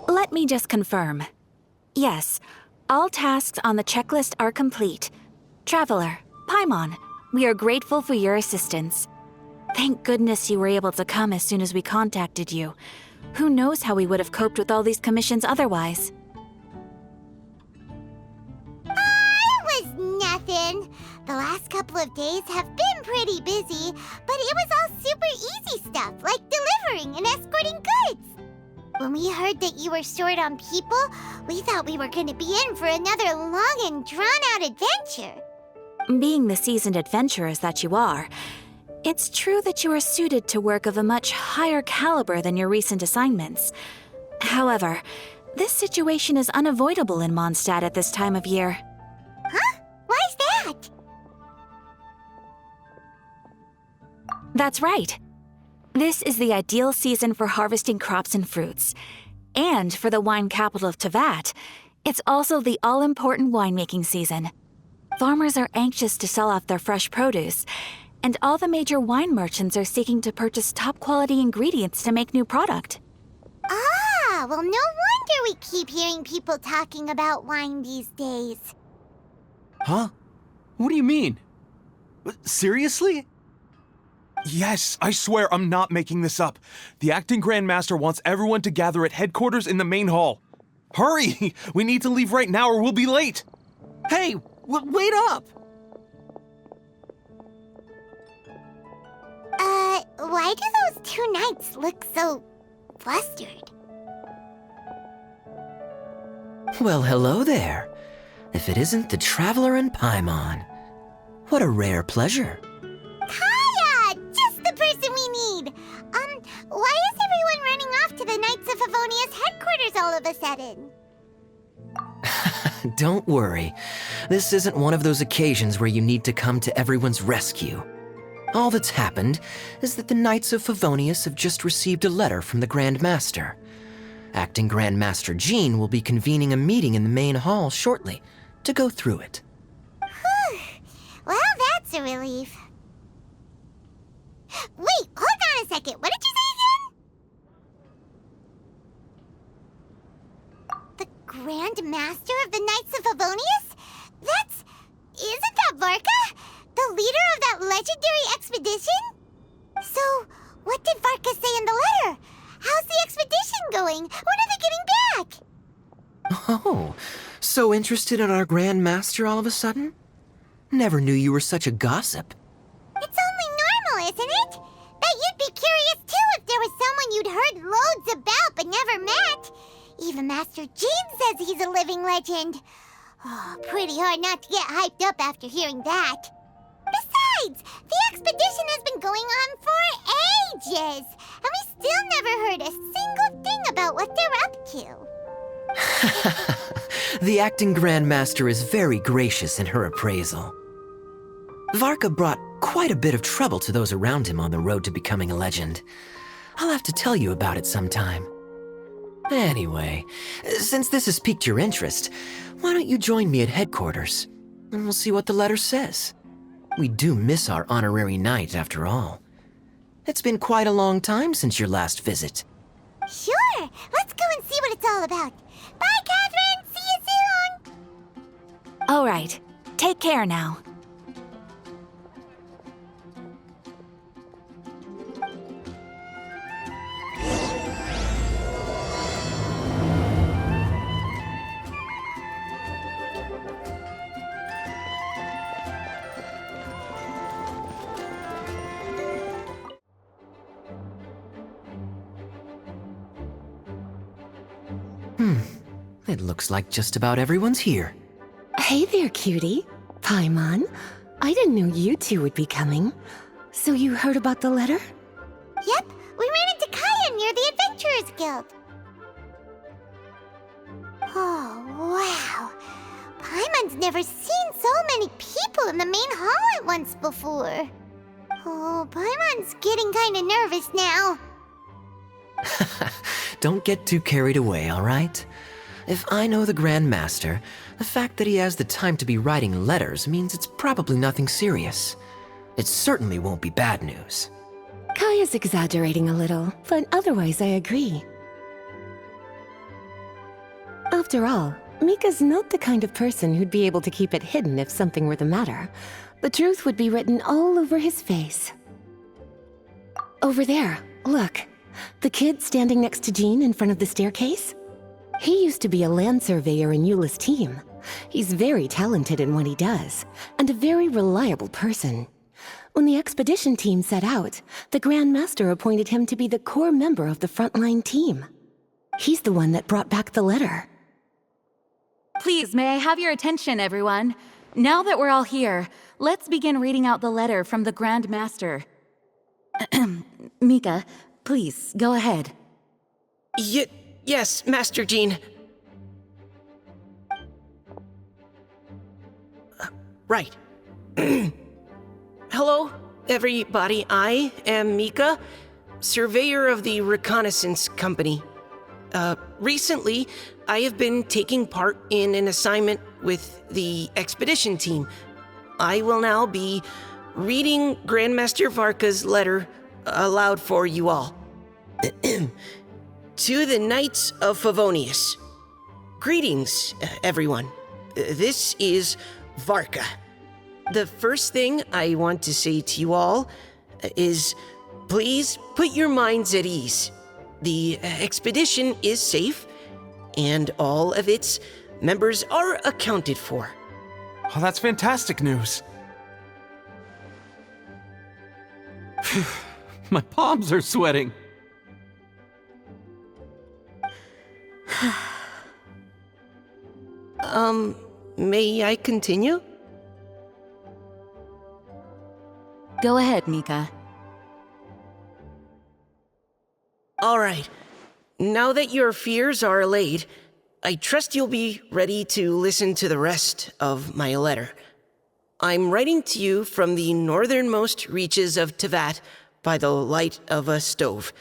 Let me just confirm. Yes, all tasks on the checklist are complete. Traveler, Paimon, we are grateful for your assistance. Thank goodness you were able to come as soon as we contacted you. Who knows how we would have coped with all these commissions otherwise? It was nothing. The last couple of days have been pretty busy, but it was all super easy stuff, like delivering and escorting goods. When we heard that you were short on people, we thought we were going to be in for another long and drawn-out adventure. Being the seasoned adventurers that you are, it's true that you are suited to work of a much higher caliber than your recent assignments. However, this situation is unavoidable in Mondstadt at this time of year. Huh? Why's that? That's right. This is the ideal season for harvesting crops and fruits. And for the wine capital of Teyvat, it's also the all-important winemaking season. Farmers are anxious to sell off their fresh produce, and all the major wine merchants are seeking to purchase top-quality ingredients to make new product. Ah, well, no wonder we keep hearing people talking about wine these days. Huh? What do you mean? Seriously? Yes, I swear I'm not making this up. The acting Grand Master wants everyone to gather at headquarters in the main hall. Hurry! We need to leave right now or we'll be late. Hey, wait up! Why do those two knights look so flustered? Well, hello there. If it isn't the Traveler and Paimon. What a rare pleasure. Kaya! Just the person we need! Why is everyone running off to the Knights of Favonius headquarters all of a sudden? Don't worry. This isn't one of those occasions where you need to come to everyone's rescue. All that's happened is that the Knights of Favonius have just received a letter from the Grand Master. Acting Grand Master Jean will be convening a meeting in the main hall shortly to go through it. Whew. Well, that's a relief. Wait, hold on a second. What did you say again? The Grand Master of the Knights of Favonius? Isn't that Varka? The leader of that legendary expedition? So, what did Varka say in the letter? How's the expedition going? When are they getting back? Oh, so interested in our Grand Master all of a sudden? Never knew you were such a gossip. It's only normal, isn't it? That you'd be curious too if there was someone you'd heard loads about but never met. Even Master Jean says he's a living legend. Oh, pretty hard not to get hyped up after hearing that. Besides, the expedition has been going on for ages, and we still never heard a single thing about what they're up to. The acting Grand Master is very gracious in her appraisal. Varka brought quite a bit of trouble to those around him on the road to becoming a legend. I'll have to tell you about it sometime. Anyway, since this has piqued your interest, why don't you join me at headquarters, and we'll see what the letter says. We do miss our honorary knight, after all. It's been quite a long time since your last visit. Sure, let's go and see what it's all about. Bye, Catherine! See you soon! All right, take care now. It looks like just about everyone's here. Hey there, cutie. Paimon. I didn't know you two would be coming. So you heard about the letter? Yep, we ran into Kaya near the Adventurers Guild. Oh, wow. Paimon's never seen so many people in the main hall at once before. Oh, Paimon's getting kind of nervous now. Don't get too carried away, all right? If I know the Grand Master, the fact that he has the time to be writing letters means it's probably nothing serious. It certainly won't be bad news. Kaya's exaggerating a little, but otherwise I agree. After all, Mika's not the kind of person who'd be able to keep it hidden if something were the matter. The truth would be written all over his face. Over there, look. The kid standing next to Jean in front of the staircase? He used to be a land surveyor in Eula's team. He's very talented in what he does, and a very reliable person. When the expedition team set out, the Grand Master appointed him to be the core member of the frontline team. He's the one that brought back the letter. Please, may I have your attention, everyone? Now that we're all here, let's begin reading out the letter from the Grand Master. Mika, please, go ahead. Yes, Master Jean. Right. Hello, everybody. I am Mika, surveyor of the Reconnaissance Company. Recently, I have been taking part in an assignment with the expedition team. I will now be reading Grandmaster Varka's letter aloud for you all. To the Knights of Favonius. Greetings, everyone. This is Varka. The first thing I want to say to you all is please put your minds at ease. The expedition is safe, and all of its members are accounted for. Oh, that's fantastic news. My palms are sweating. May I continue? Go ahead, Mika. All right. Now that your fears are allayed, I trust you'll be ready to listen to the rest of my letter. I'm writing to you from the northernmost reaches of Tevat by the light of a stove.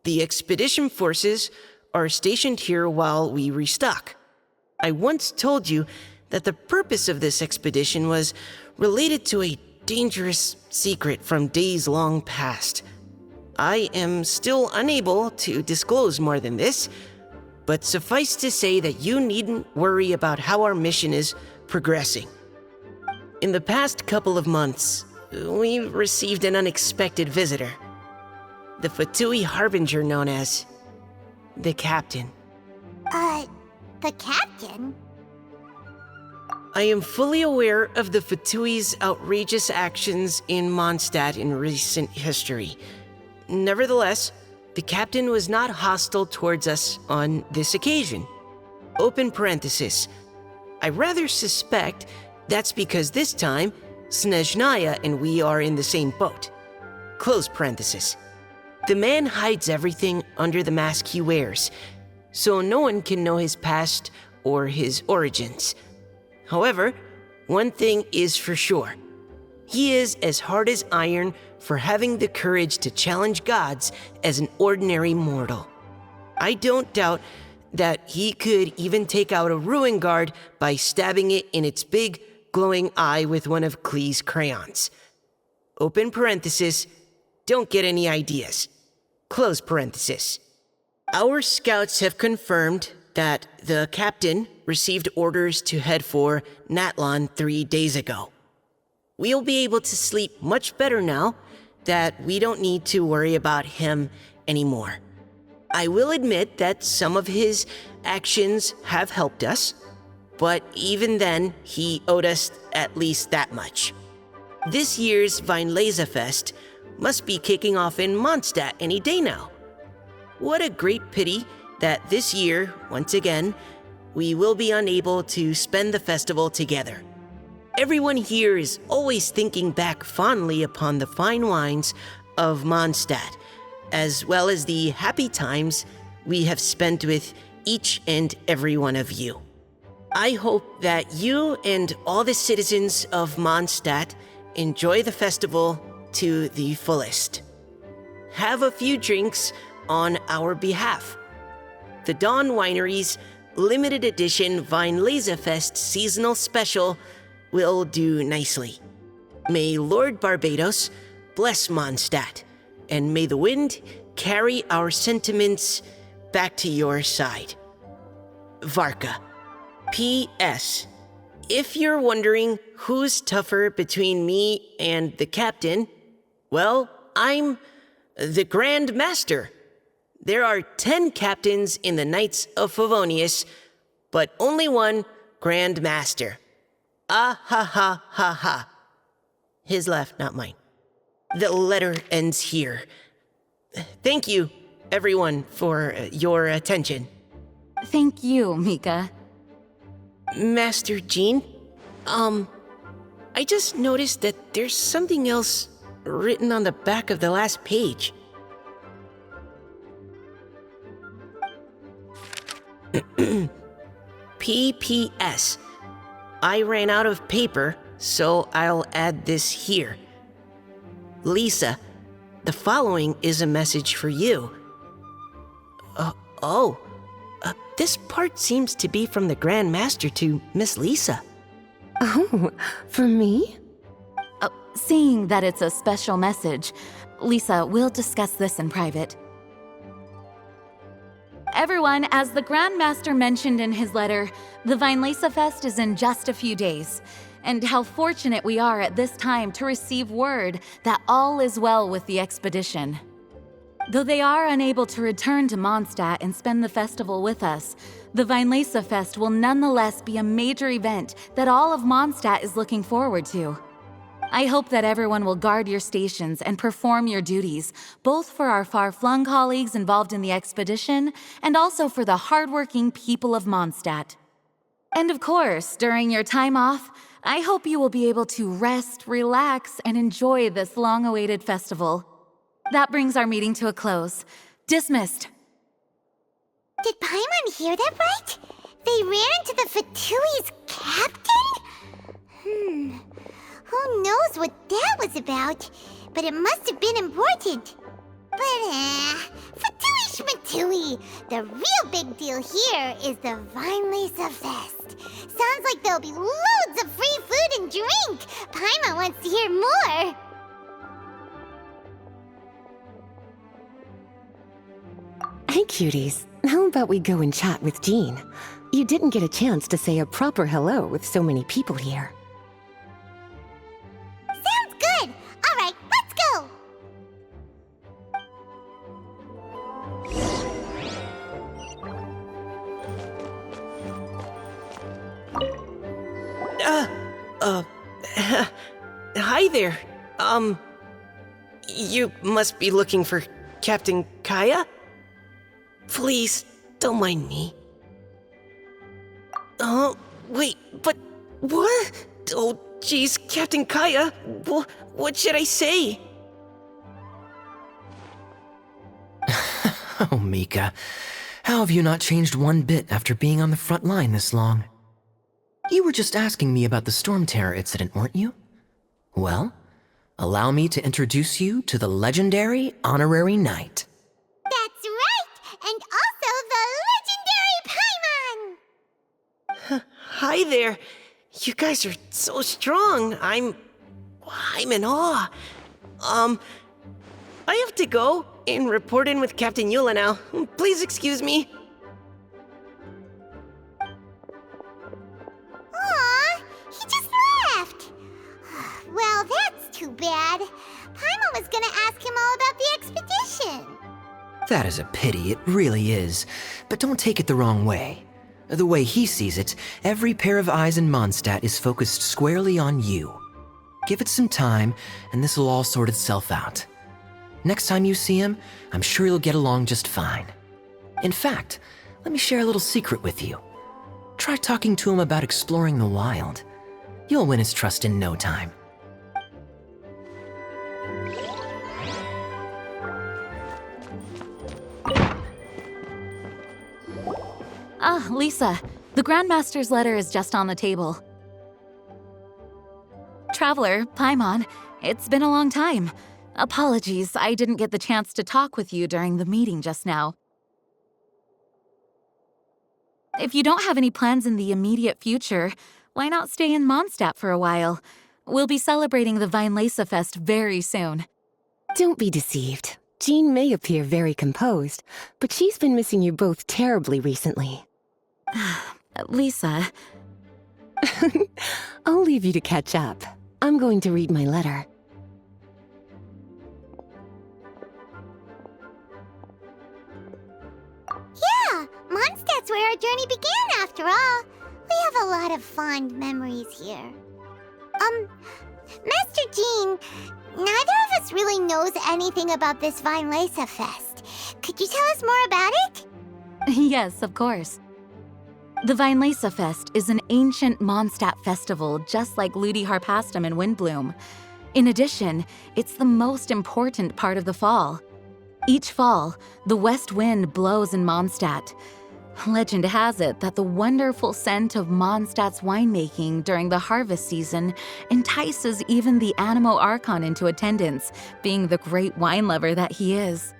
The expedition forces are stationed here while we restock. I once told you that the purpose of this expedition was related to a dangerous secret from days long past. I am still unable to disclose more than this, but suffice to say that you needn't worry about how our mission is progressing. In the past couple of months, we received an unexpected visitor. The Fatui Harbinger known as the Captain. The captain? I am fully aware of the Fatui's outrageous actions in Mondstadt in recent history. Nevertheless, the captain was not hostile towards us on this occasion. Open parenthesis. I rather suspect that's because this time, Snezhnaya and we are in the same boat. Close parenthesis. The man hides everything under the mask he wears, so no one can know his past or his origins. However, one thing is for sure. He is as hard as iron for having the courage to challenge gods as an ordinary mortal. I don't doubt that he could even take out a ruin guard by stabbing it in its big, glowing eye with one of Klee's crayons. Open parenthesis, don't get any ideas. Close parenthesis. Our scouts have confirmed that the captain received orders to head for Natlan 3 days ago. We'll be able to sleep much better now that we don't need to worry about him anymore. I will admit that some of his actions have helped us, but even then, he owed us at least that much. This year's Weinlesefest must be kicking off in Mondstadt any day now. What a great pity that this year, once again, we will be unable to spend the festival together. Everyone here is always thinking back fondly upon the fine wines of Mondstadt, as well as the happy times we have spent with each and every one of you. I hope that you and all the citizens of Mondstadt enjoy the festival to the fullest. Have a few drinks on our behalf. The Dawn Wineries limited edition Fest seasonal special will do nicely. May Lord Barbados bless Mondstadt, and may the wind carry our sentiments back to your side. Varka. P.S. If you're wondering who's tougher between me and the captain, well, I'm the Grand Master. There are 10 captains in the Knights of Favonius, but only one Grand Master. Ah ha ha ha ha. His laugh, not mine. The letter ends here. Thank you, everyone, for your attention. Thank you, Mika. Master Jean, I just noticed that there's something else written on the back of the last page. P.P.S. I ran out of paper, so I'll add this here. Lisa, the following is a message for you. This part seems to be from the Grand Master to Miss Lisa. Oh, for me? Seeing that it's a special message, Lisa, we'll discuss this in private. Everyone, as the Grand Master mentioned in his letter, the Fest is in just a few days. And how fortunate we are at this time to receive word that all is well with the expedition. Though they are unable to return to Mondstadt and spend the festival with us, the Fest will nonetheless be a major event that all of Mondstadt is looking forward to. I hope that everyone will guard your stations and perform your duties, both for our far-flung colleagues involved in the expedition and also for the hardworking people of Mondstadt. And of course, during your time off, I hope you will be able to rest, relax, and enjoy this long-awaited festival. That brings our meeting to a close. Dismissed. Did Paimon hear that right? They ran into the Fatui's captain? Who knows what that was about? But it must have been important. But, Fatui Schmatui! The real big deal here is the Fest. Sounds like there'll be loads of free food and drink! Paimon wants to hear more! Hey, cuties. How about we go and chat with Jean? You didn't get a chance to say a proper hello with so many people here. Sounds good! Alright, let's go! Hi there. You must be looking for Captain Kaya? Please, don't mind me. Wait, but what? Oh, geez, Captain Kaya, what should I say? Oh, Mika. How have you not changed one bit after being on the front line this long? You were just asking me about the Storm Terror incident, weren't you? Well, allow me to introduce you to the legendary Honorary Knight. That's right! And also the legendary Paimon! Hi there. You guys are so strong. I'm in awe. I have to go and report in with Captain Eula now. Please excuse me. Aw, he just left! Well, that's too bad. Paimon was gonna ask him all about the expedition. That is a pity, it really is. But don't take it the wrong way. The way he sees it, every pair of eyes in Mondstadt is focused squarely on you. Give it some time, and this will all sort itself out. Next time you see him, I'm sure you'll get along just fine. In fact, let me share a little secret with you. Try talking to him about exploring the wild. You'll win his trust in no time. Lisa, the Grandmaster's letter is just on the table. Traveler, Paimon, it's been a long time. Apologies, I didn't get the chance to talk with you during the meeting just now. If you don't have any plans in the immediate future, why not stay in Mondstadt for a while? We'll be celebrating the Zenless Fest very soon. Don't be deceived. Jean may appear very composed, but she's been missing you both terribly recently. Lisa, I'll leave you to catch up. I'm going to read my letter. Yeah, Mondstadt's where our journey began after all. We have a lot of fond memories here. Master Jean, neither of us really knows anything about this Zenless Fest. Could you tell us more about it? yes, of course. The Zenless Fest is an ancient Mondstadt festival just like Ludi Harpastum and Windbloom. In addition, it's the most important part of the fall. Each fall, the west wind blows in Mondstadt. Legend has it that the wonderful scent of Mondstadt's winemaking during the harvest season entices even the Animo Archon into attendance, being the great wine lover that he is.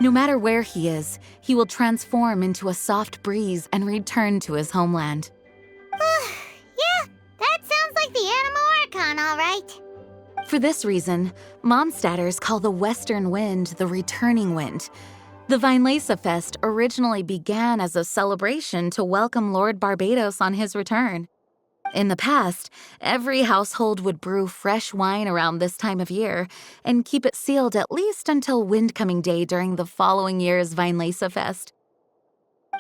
No matter where he is, he will transform into a soft breeze and return to his homeland. Yeah, that sounds like the Animo Archon, all right. For this reason, Mondstadters call the western wind the returning wind. The Zenless Fest originally began as a celebration to welcome Lord Barbados on his return. In the past, every household would brew fresh wine around this time of year and keep it sealed at least until Windcoming Day during the following year's Zenless Fest.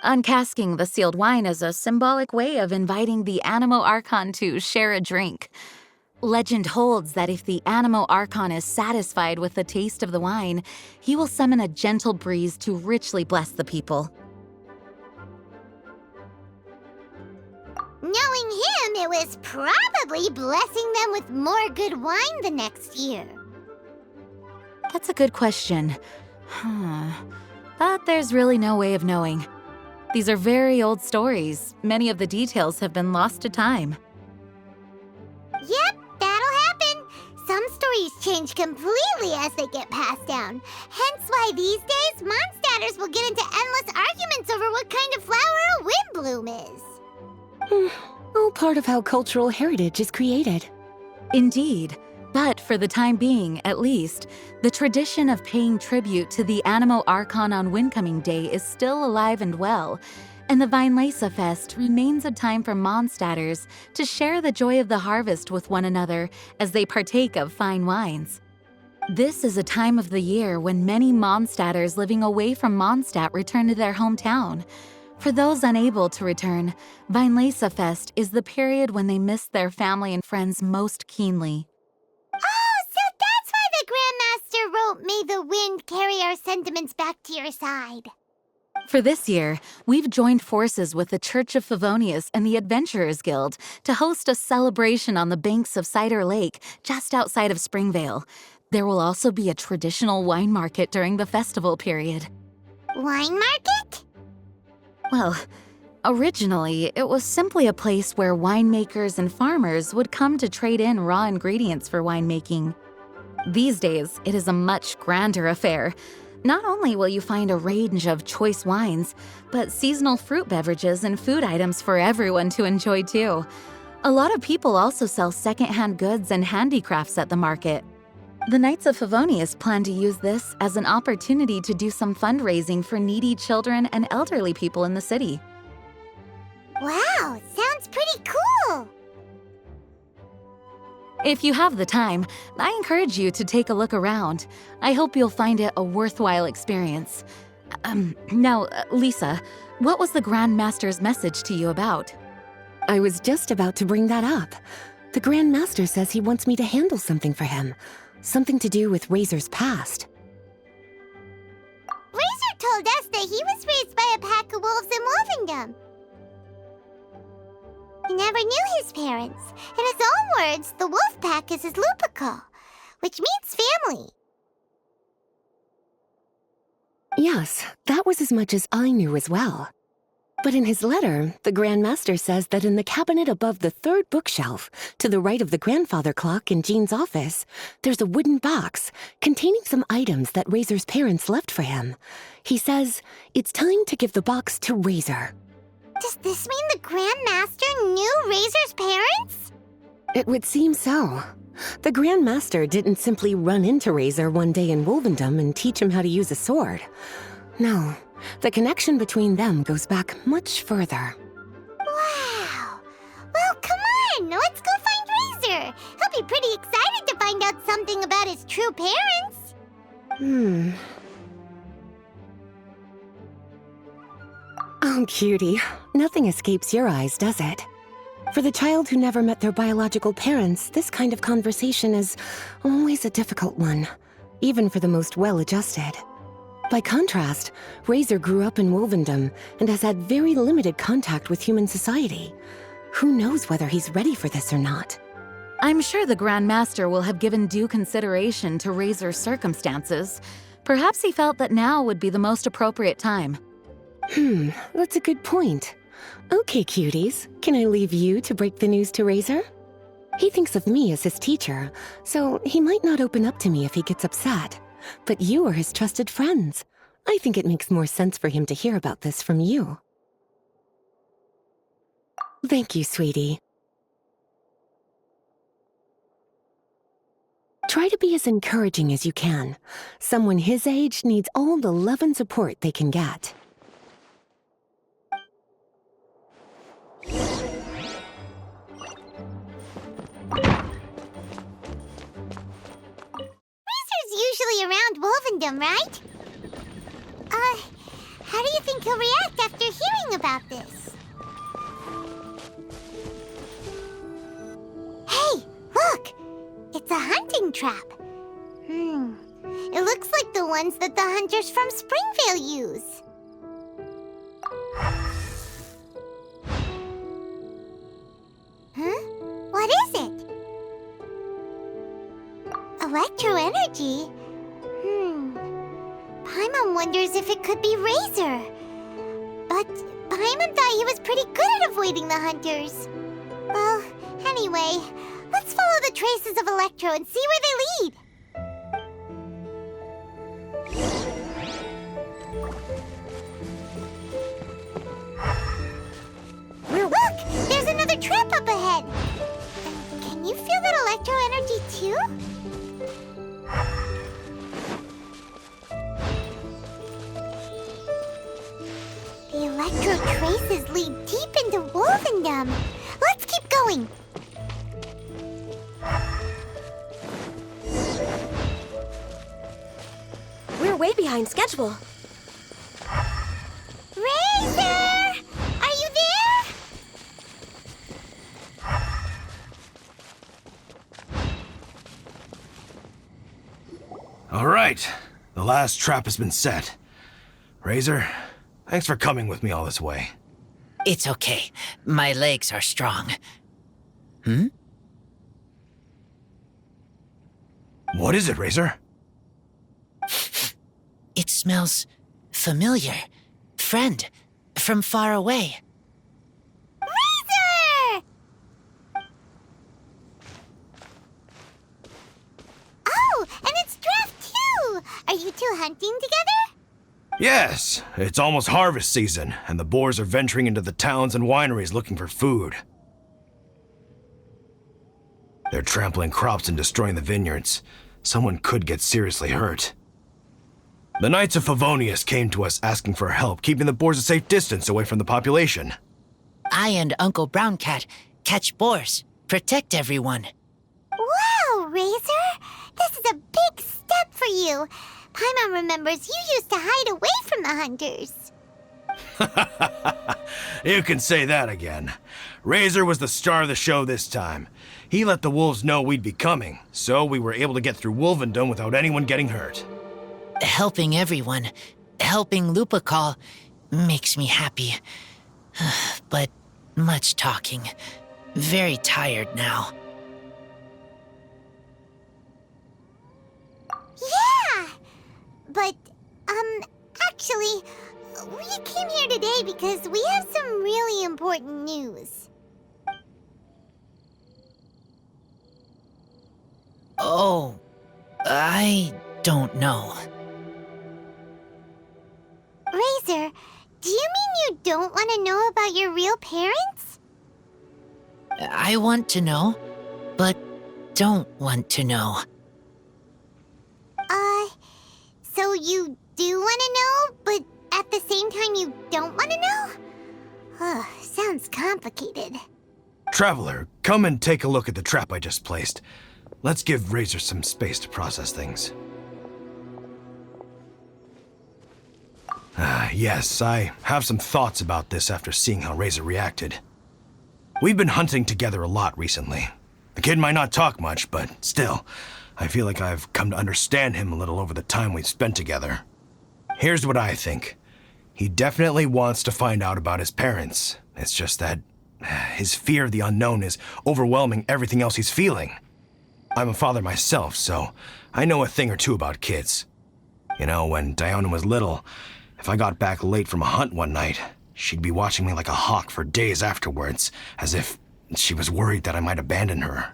Uncasking the sealed wine is a symbolic way of inviting the Animo Archon to share a drink. Legend holds that if the Animo Archon is satisfied with the taste of the wine, he will summon a gentle breeze to richly bless the people. Knowing him, it was probably blessing them with more good wine the next year. That's a good question. But there's really no way of knowing. These are very old stories. Many of the details have been lost to time. Yep, that'll happen. Some stories change completely as they get passed down. Hence why these days, Mondstadters will get into endless arguments over what kind of flower a windbloom is. All part of how cultural heritage is created. Indeed. But for the time being, at least, the tradition of paying tribute to the Animo Archon on Windcoming Day is still alive and well, and the Zenless Fest remains a time for Mondstadters to share the joy of the harvest with one another as they partake of fine wines. This is a time of the year when many Mondstadters living away from Mondstadt return to their hometown. For those unable to return, Zenless Fest is the period when they miss their family and friends most keenly. Oh, so that's why the Grandmaster wrote, "May the wind carry our sentiments back to your side." For this year, we've joined forces with the Church of Favonius and the Adventurers Guild to host a celebration on the banks of Cider Lake just outside of Springvale. There will also be a traditional wine market during the festival period. Wine market? Well, originally, it was simply a place where winemakers and farmers would come to trade in raw ingredients for winemaking. These days, it is a much grander affair. Not only will you find a range of choice wines, but seasonal fruit beverages and food items for everyone to enjoy too. A lot of people also sell secondhand goods and handicrafts at the market. The Knights of Favonius plan to use this as an opportunity to do some fundraising for needy children and elderly people in the city. Wow, sounds pretty cool. If you have the time, I encourage you to take a look around. I hope you'll find it a worthwhile experience. Now, Lisa, what was the Grand Master's message to you about? I was just about to bring that up. The Grand Master says he wants me to handle something for him. Something to do with Razor's past. Razor told us that he was raised by a pack of wolves in Wolvendom. He never knew his parents. In his own words, the wolf pack is his lupical, which means family. Yes, that was as much as I knew as well. But in his letter, the Grand Master says that in the cabinet above the third bookshelf, to the right of the grandfather clock in Jean's office, there's a wooden box containing some items that Razor's parents left for him. He says it's time to give the box to Razor. Does this mean the Grand Master knew Razor's parents? It would seem so. The Grand Master didn't simply run into Razor one day in Wolvendom and teach him how to use a sword. No, the connection between them goes back much further. Wow. Well, come on, let's go find Razor. He'll be pretty excited to find out something about his true parents. Oh, cutie. Nothing escapes your eyes, does it? For the child who never met their biological parents, this kind of conversation is always a difficult one, even for the most well-adjusted. By contrast, Razor grew up in Wolvendom and has had very limited contact with human society. Who knows whether he's ready for this or not? I'm sure the Grand Master will have given due consideration to Razor's circumstances. Perhaps he felt that now would be the most appropriate time. That's a good point. Okay, cuties, can I leave you to break the news to Razor? He thinks of me as his teacher, so he might not open up to me if he gets upset. But you are his trusted friends. I think it makes more sense for him to hear about this from you. Thank you, sweetie. Try to be as encouraging as you can. Someone his age needs all the love and support they can get. Razor's usually around Wolvendom, right? How do you think he'll react after hearing about this? Hey, look! It's a hunting trap. It looks like the ones that the hunters from Springvale use. Huh? What is it? Electro energy? Paimon wonders if it could be Razor. But Paimon thought he was pretty good at avoiding the hunters. Well, anyway, let's follow the traces of Electro and see where they lead. Look! There's another trap up ahead! Can you feel that Electro energy too? The Electro traces lead deep into Wolvendom. Let's keep going. We're way behind schedule. Razor! Are you there? All right, the last trap has been set. Razor, thanks for coming with me all this way. It's okay. My legs are strong. What is it, Razor? It smells familiar. Friend, from far away. Razor! Oh, and it's Draft too! Are you two hunting together? Yes, it's almost harvest season, and the boars are venturing into the towns and wineries looking for food. They're trampling crops and destroying the vineyards. Someone could get seriously hurt. The Knights of Favonius came to us asking for help keeping the boars a safe distance away from the population. I and Uncle Brown Cat catch boars, protect everyone. Wow, Razor! This is a big step for you. Paimon remembers you used to hide away from the hunters. You can say that again. Razor was the star of the show this time. He let the wolves know we'd be coming, so we were able to get through Wolvendom without anyone getting hurt. Helping everyone, helping Lupical, makes me happy. But much talking. Very tired now. Yeah! But, actually, we came here today because we have some really important news. Oh, I don't know. Razor, Do you mean you don't want to know about your real parents? I want to know, but don't want to know. So you do want to know, but at the same time you don't want to know? Sounds complicated. Traveler, come and take a look at the trap I just placed. Let's give Razor some space to process things. Yes, I have some thoughts about this after seeing how Razor reacted. We've been hunting together a lot recently. The kid might not talk much, but still, I feel like I've come to understand him a little over the time we've spent together. Here's what I think. He definitely wants to find out about his parents. It's just that his fear of the unknown is overwhelming everything else he's feeling. I'm a father myself, so I know a thing or two about kids. You know, when Diona was little, if I got back late from a hunt one night, she'd be watching me like a hawk for days afterwards, as if she was worried that I might abandon her.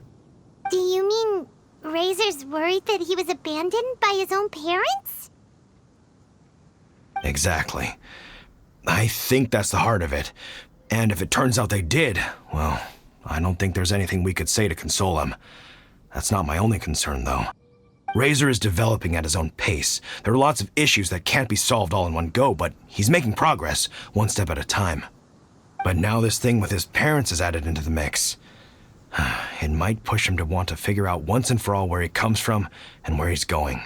Do you mean Razor's worried that he was abandoned by his own parents? Exactly. I think that's the heart of it. And if it turns out they did, well, I don't think there's anything we could say to console him. That's not my only concern, though. Razor is developing at his own pace. There are lots of issues that can't be solved all in one go, but he's making progress, one step at a time. But now this thing with his parents is added into the mix. It might push him to want to figure out once and for all where he comes from and where he's going.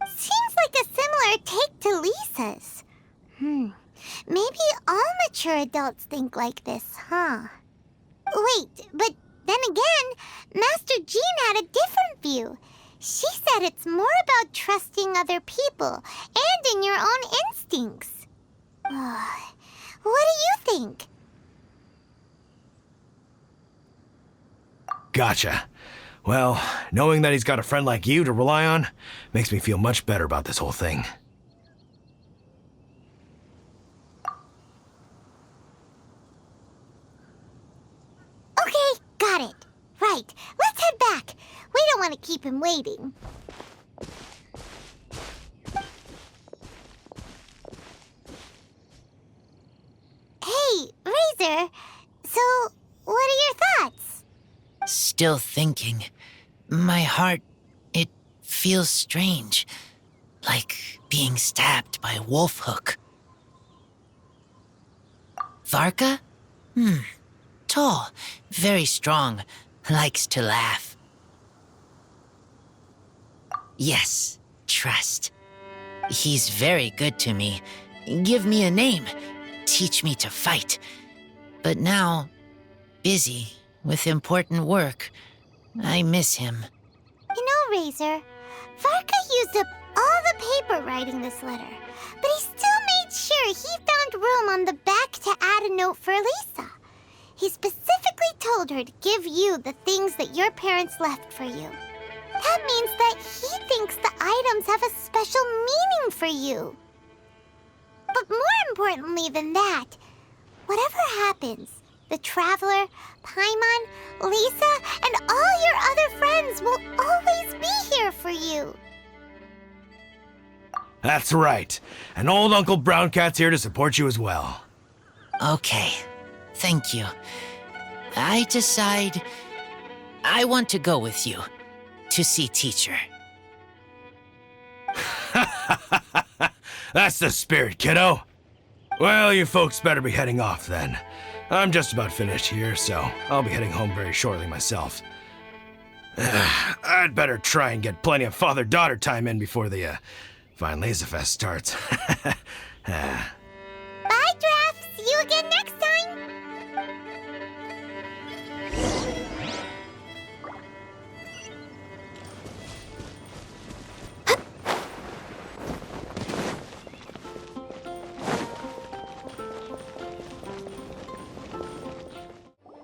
Seems like a similar take to Lisa's. Maybe all mature adults think like this, huh? Wait, but then again, Master Jean had a different view. She said it's more about trusting other people and in your own instincts. What do you think? Gotcha. Well, knowing that he's got a friend like you to rely on makes me feel much better about this whole thing. Okay, got it. Right, let's head back. We don't want to keep him waiting. Hey, Razor. So, what are your thoughts? Still thinking. My heart, it feels strange. Like being stabbed by a wolf hook. Varka? Tall, very strong, likes to laugh. Yes, trust. He's very good to me. Give me a name. Teach me to fight. But now, busy with important work. I miss him. You know, Razor, Varka used up all the paper writing this letter, but he still made sure he found room on the back to add a note for Lisa. He specifically told her to give you the things that your parents left for you. That means that he thinks the items have a special meaning for you. But more importantly than that, whatever happens, the Traveler, Paimon, Lisa, and all your other friends will always be here for you. That's right. And old Uncle Brown Cat's here to support you as well. Okay, thank you. I decide I want to go with you to see teacher. That's the spirit, kiddo. Well, you folks better be heading off then. I'm just about finished here, so I'll be heading home very shortly myself. I'd better try and get plenty of father-daughter time in before the Fine Laser Fest starts. Bye, Draf. See you again next time.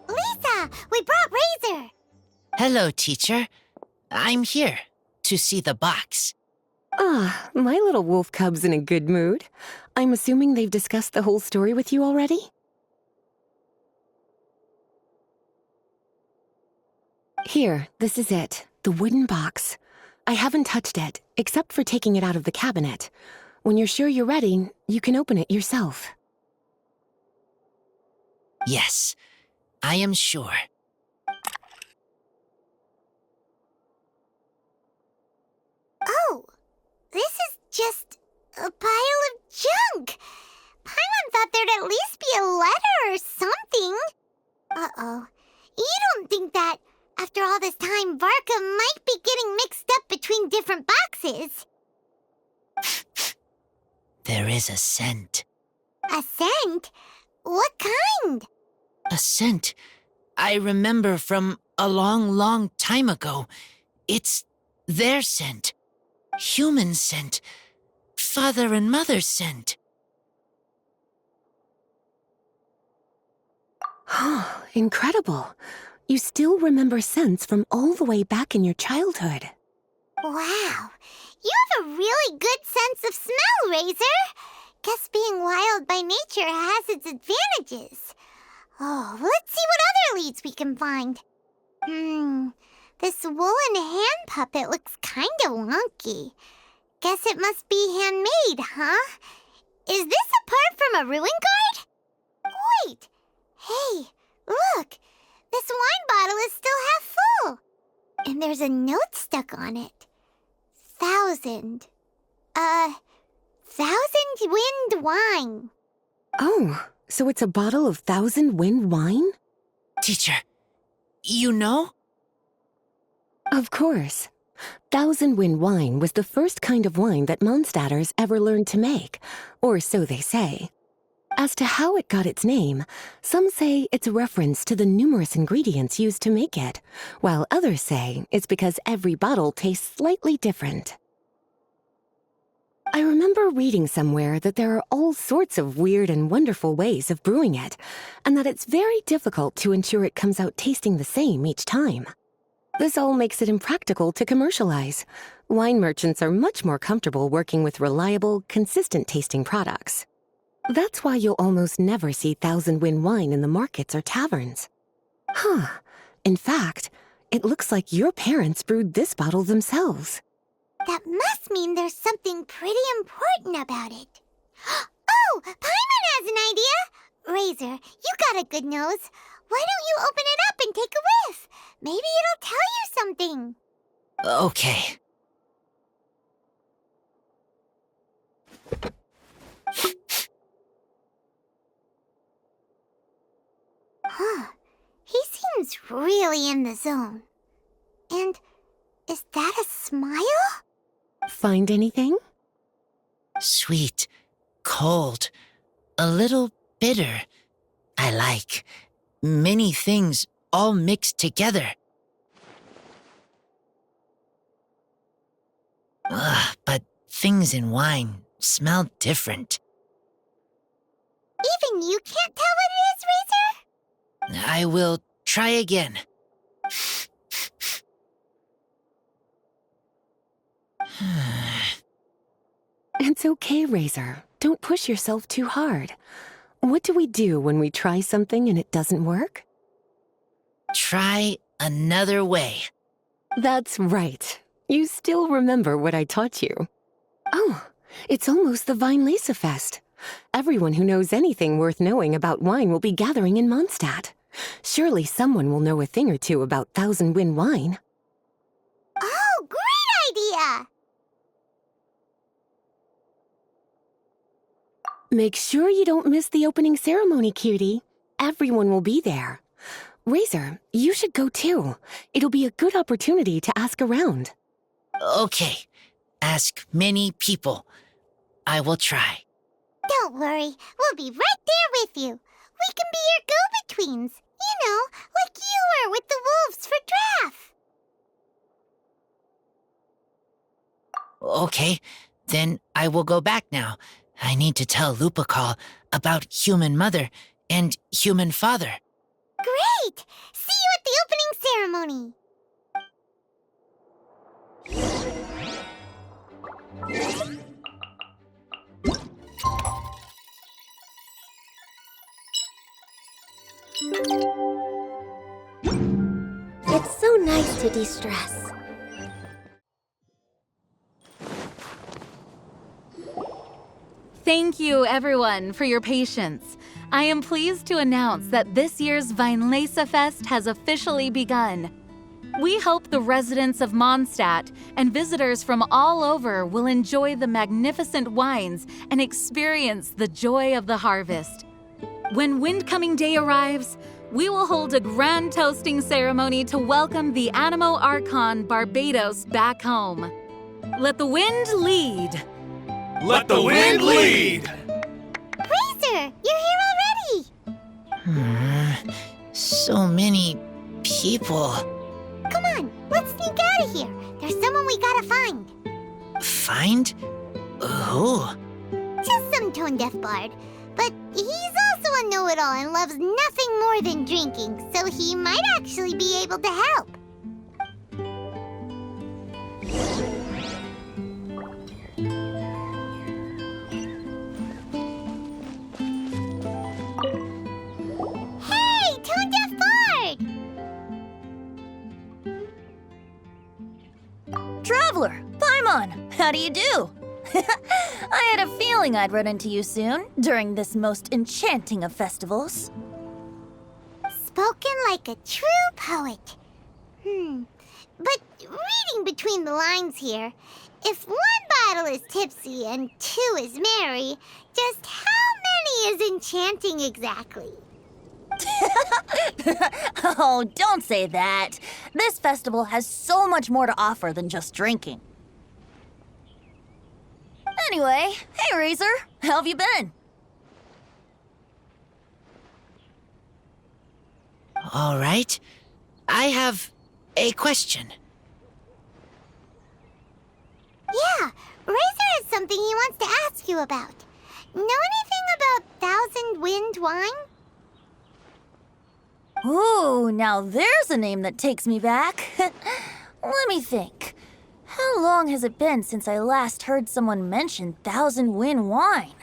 Lisa, we brought Razor. Hello, teacher. I'm here to see the box. Ah, my little wolf cub's in a good mood. I'm assuming they've discussed the whole story with you already? Here, this is it. The wooden box. I haven't touched it, except for taking it out of the cabinet. When you're sure you're ready, you can open it yourself. Yes, I am sure. Oh, this is just a pile of junk. Paimon thought there'd at least be a letter or something. Uh-oh. You don't think that, after all this time, Varka might be getting mixed up between different boxes? There is a scent. A scent? What kind? A scent I remember from a long, long time ago. It's their scent. Human scent. Father and mother scent. Incredible. You still remember scents from all the way back in your childhood. Wow. You have a really good sense of smell, Razor. Guess being wild by nature has its advantages. Oh, let's see what other leads we can find. This woolen hand puppet looks kinda wonky. Guess it must be handmade, huh? Is this a part from a ruin guard? Wait! Hey, look! This wine bottle is still half full. And there's a note stuck on it. 1,000 wind wine. Oh, so it's a bottle of 1,000 wind wine? Teacher, you know? Of course. 1,000 wind wine was the first kind of wine that Mondstadters ever learned to make, or so they say. As to how it got its name, some say it's a reference to the numerous ingredients used to make it, while others say it's because every bottle tastes slightly different. I remember reading somewhere that there are all sorts of weird and wonderful ways of brewing it, and that it's very difficult to ensure it comes out tasting the same each time. This all makes it impractical to commercialize. Wine merchants are much more comfortable working with reliable, consistent-tasting products. That's why you'll almost never see 1,000 wind wine in the markets or taverns. In fact, it looks like your parents brewed this bottle themselves. That must mean there's something pretty important about it. Oh, Paimon has an idea! Razor, you got a good nose. Why don't you open it up and take a whiff? Maybe it'll tell you something. Okay. He seems really in the zone. And is that a smile? Find anything? Sweet, cold, a little bitter. I like many things all mixed together. But things in wine smell different. Even you can't tell what it is, Razor? I will try again. It's okay, Razor. Don't push yourself too hard. What do we do when we try something and it doesn't work? Try another way. That's right. You still remember what I taught you. Oh, it's almost the Zenless Fest. Everyone who knows anything worth knowing about wine will be gathering in Mondstadt. Surely someone will know a thing or two about 1,000 wind wine. Oh, great idea! Make sure you don't miss the opening ceremony, cutie. Everyone will be there. Razor, you should go too. It'll be a good opportunity to ask around. Okay. Ask many people. I will try. Don't worry, we'll be right there with you. We can be your go-betweens. You know, like you were with the wolves for Draft. Okay, then I will go back now. I need to tell Lupacall about Human Mother and Human Father. Great! See you at the opening ceremony. It's so nice to de-stress. Thank you, everyone, for your patience. I am pleased to announce that this year's Zenless Fest has officially begun. We hope the residents of Mondstadt and visitors from all over will enjoy the magnificent wines and experience the joy of the harvest. When Windcoming Day arrives, we will hold a grand toasting ceremony to welcome the Animo Archon Barbados back home. Let the wind lead. Let the wind lead! Razor, you're here already! So many people. Come on, let's sneak out of here. There's someone we gotta find. Find? Who? Just some tone-deaf bard. But he's also a know-it-all and loves nothing more than drinking, so he might actually be able to help. Hey, tone-deaf bard! Traveler, Paimon, how do you do? I had a feeling I'd run into you soon, during this most enchanting of festivals. Spoken like a true poet. But reading between the lines here, if one bottle is tipsy and two is merry, just how many is enchanting exactly? Oh, don't say that. This festival has so much more to offer than just drinking. Anyway, hey Razor, how have you been? All right. I have a question. Yeah, Razor has something he wants to ask you about. Know anything about Thousand Wind wine? Ooh, now there's a name that takes me back. Let me think. How long has it been since I last heard someone mention Thousand Wind wine?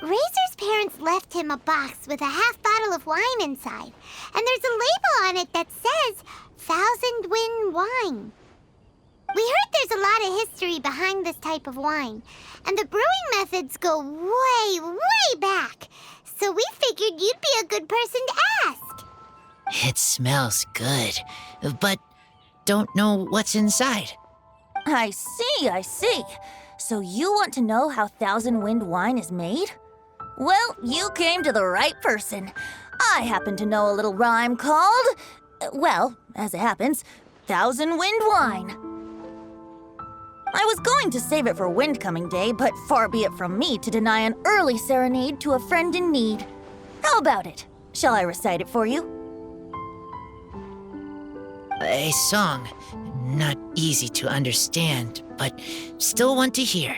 Razor's parents left him a box with a half bottle of wine inside, and there's a label on it that says Thousand Wind wine. We heard there's a lot of history behind this type of wine, and the brewing methods go way, way back, so we figured you'd be a good person to ask. It smells good, but don't know what's inside. I see. So you want to know how Thousand Wind wine is made? Well, you came to the right person. I happen to know a little rhyme called, well, as it happens, Thousand Wind wine. I was going to save it for Windcoming Day, but far be it from me to deny an early serenade to a friend in need. How about it? Shall I recite it for you? A song. Not easy to understand, but still want to hear.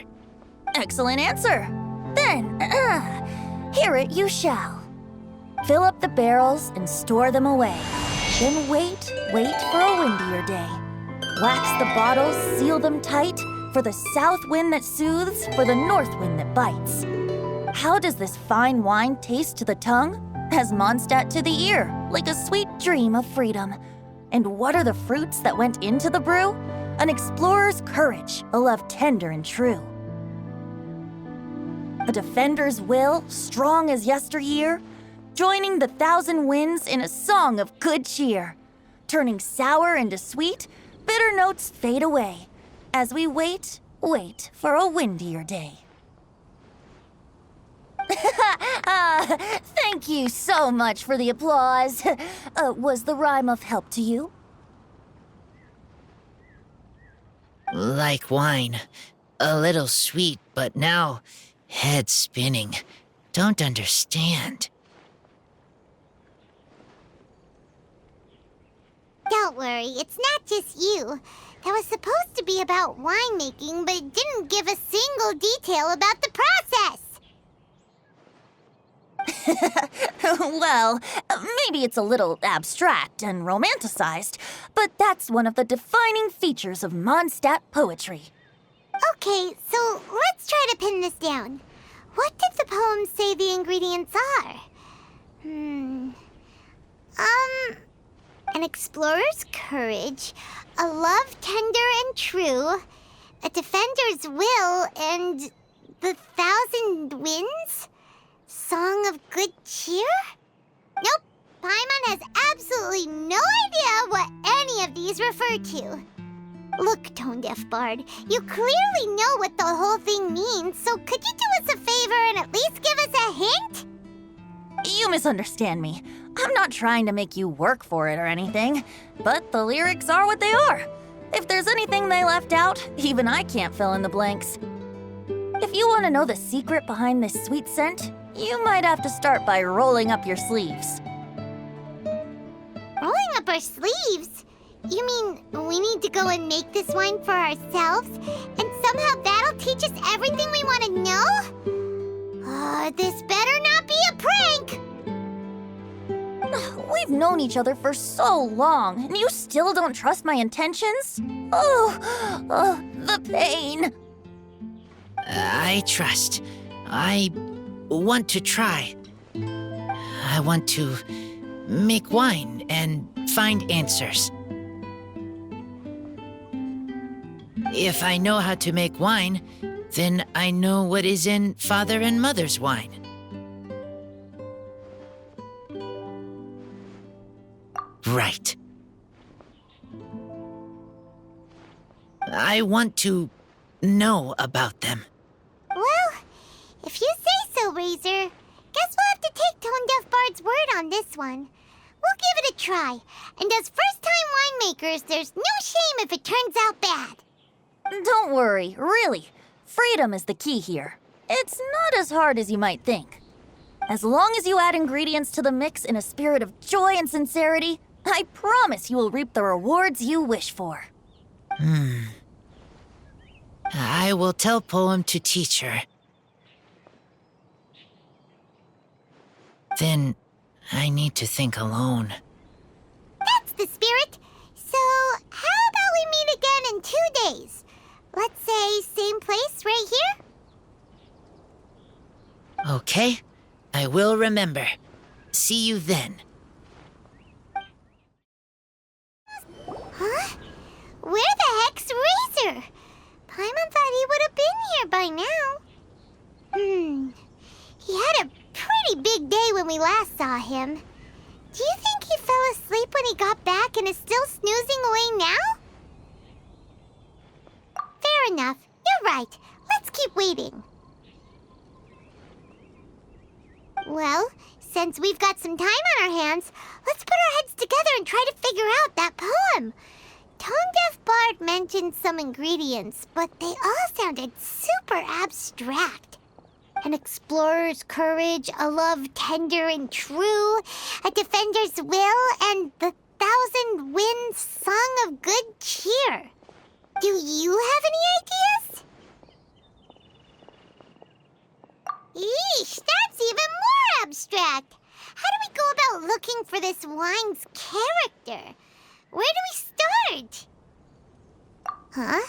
Excellent answer. Then, hear it you shall. Fill up the barrels and store them away. Then wait for a windier day. Wax the bottles, seal them tight, for the south wind that soothes, for the north wind that bites. How does this fine wine taste to the tongue? As Mondstadt to the ear, like a sweet dream of freedom. And what are the fruits that went into the brew? An explorer's courage, a love tender and true. A defender's will, strong as yesteryear, joining the thousand winds in a song of good cheer. Turning sour into sweet, bitter notes fade away, as we wait for a windier day. Thank you so much for the applause. Was the rhyme of help to you? Like wine. A little sweet, but now head spinning. Don't understand. Don't worry, it's not just you. That was supposed to be about winemaking, but it didn't give a single detail about the process. Well, maybe it's a little abstract and romanticized, but that's one of the defining features of Mondstadt poetry. Okay, so let's try to pin this down. What did the poem say the ingredients are? An explorer's courage, a love tender and true, a defender's will, and The Thousand Winds? Song of Good Cheer? Nope. Paimon has absolutely no idea what any of these refer to. Look, Tone-Deaf Bard, you clearly know what the whole thing means, so could you do us a favor and at least give us a hint? You misunderstand me. I'm not trying to make you work for it or anything, but the lyrics are what they are. If there's anything they left out, even I can't fill in the blanks. If you want to know the secret behind this sweet scent, you might have to start by rolling up your sleeves. Rolling up our sleeves? You mean we need to go and make this wine for ourselves, and somehow that'll teach us everything we want to know? This better not be a prank! We've known each other for so long, and you still don't trust my intentions? Oh, the pain. I trust. I want to try. I want to make wine and find answers. If I know how to make wine, then I know what is in Father and Mother's wine. Right. I want to know about them. Well, if you say so, Razor, guess we'll have to take Tone-Deaf Bard's word on this one. We'll give it a try, and as first-time winemakers, there's no shame if it turns out bad. Don't worry, really. Freedom is the key here. It's not as hard as you might think. As long as you add ingredients to the mix in a spirit of joy and sincerity, I promise you will reap the rewards you wish for. I will tell Poem to teach her. Then I need to think alone. That's the spirit. So, how about we meet again in 2 days? Let's say same place right here? Okay, I will remember. See you then. Huh? Where the heck's Razor? Paimon thought he would have been here by now. He had a pretty big day when we last saw him. Do you think he fell asleep when he got back and is still snoozing away now? Fair enough. You're right. Let's keep waiting. Well, since we've got some time on our hands, let's put our heads together and try to figure out that poem. Tone-Deaf Bard mentioned some ingredients, but they all sounded super abstract. An explorer's courage, a love tender and true, a defender's will, and the thousand winds song of good cheer. Do you have any ideas? Eesh, that's even more abstract. How do we go about looking for this wine's character? Where do we start? Huh?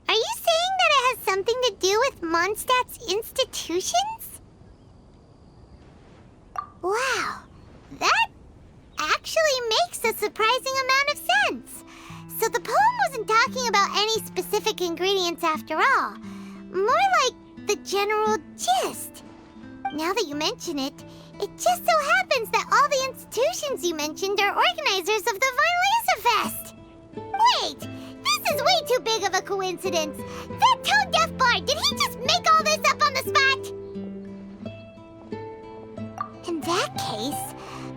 Are you saying that it has something to do with Mondstadt's institutions? Wow, that actually makes a surprising amount of sense. So the poem wasn't talking about any specific ingredients after all. More like the general gist. Now that you mention it, it just so happens that all the institutions you mentioned are organizers of the Vinyl Fest. Wait, this is way too big of a coincidence. That Tone-Deaf Bard, did he just make all this up on the spot? In that case,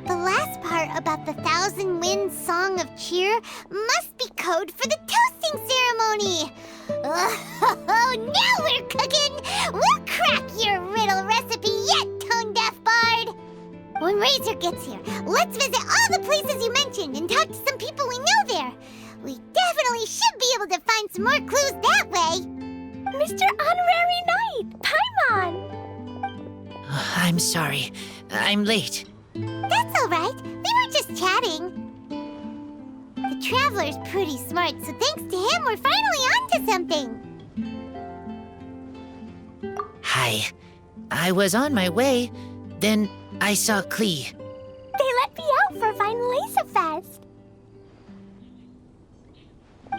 the last part about the Thousand Winds Song of Cheer must be code for the toasting ceremony. Oh, now we're cooking! We'll crack your riddle recipe yet, Tone-Deaf Bard! When Razor gets here, let's visit all the places you mentioned and talk to some people we know there. We definitely should be able to find some more clues that way. Mr. Honorary Knight, Paimon! I'm sorry. I'm late. That's all right. We were just chatting. The Traveler's pretty smart, so thanks to him, we're finally onto something. Hi. I was on my way, then I saw Klee. They let me out for Vinyl Fest.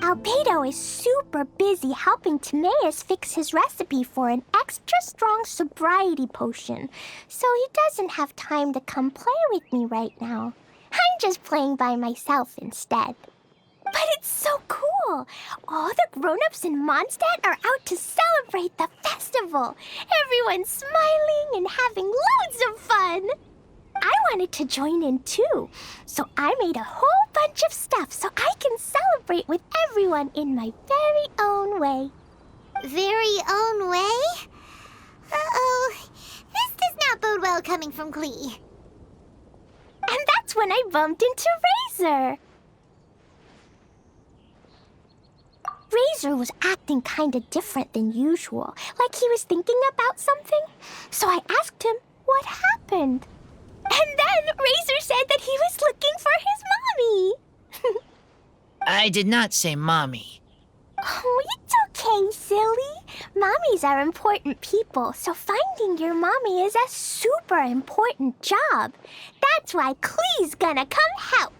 Albedo is super busy helping Timaeus fix his recipe for an extra strong sobriety potion, so he doesn't have time to come play with me right now. I'm just playing by myself instead. But it's so cool! All the grown-ups in Mondstadt are out to celebrate the festival. Everyone's smiling and having loads of fun. I wanted to join in too, so I made a whole bunch of stuff so I can celebrate with everyone in my very own way. Very own way? Uh-oh. This does not bode well coming from Klee. And that's when I bumped into Razor. Razor was acting kinda different than usual, like he was thinking about something. So I asked him what happened. And then Razor said that he was looking for his mommy. I did not say mommy. Oh, it's okay, silly. Mommies are important people, so finding your mommy is a super important job. That's why Klee's gonna come help.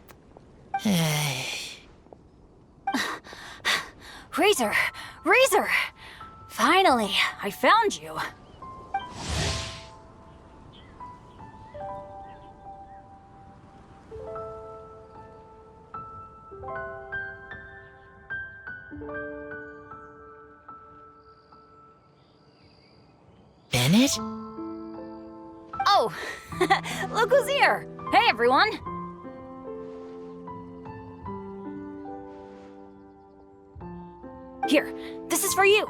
Razor! Razor! Finally, I found you. Bennett? Oh, look who's here! Hey, everyone! Here, this is for you.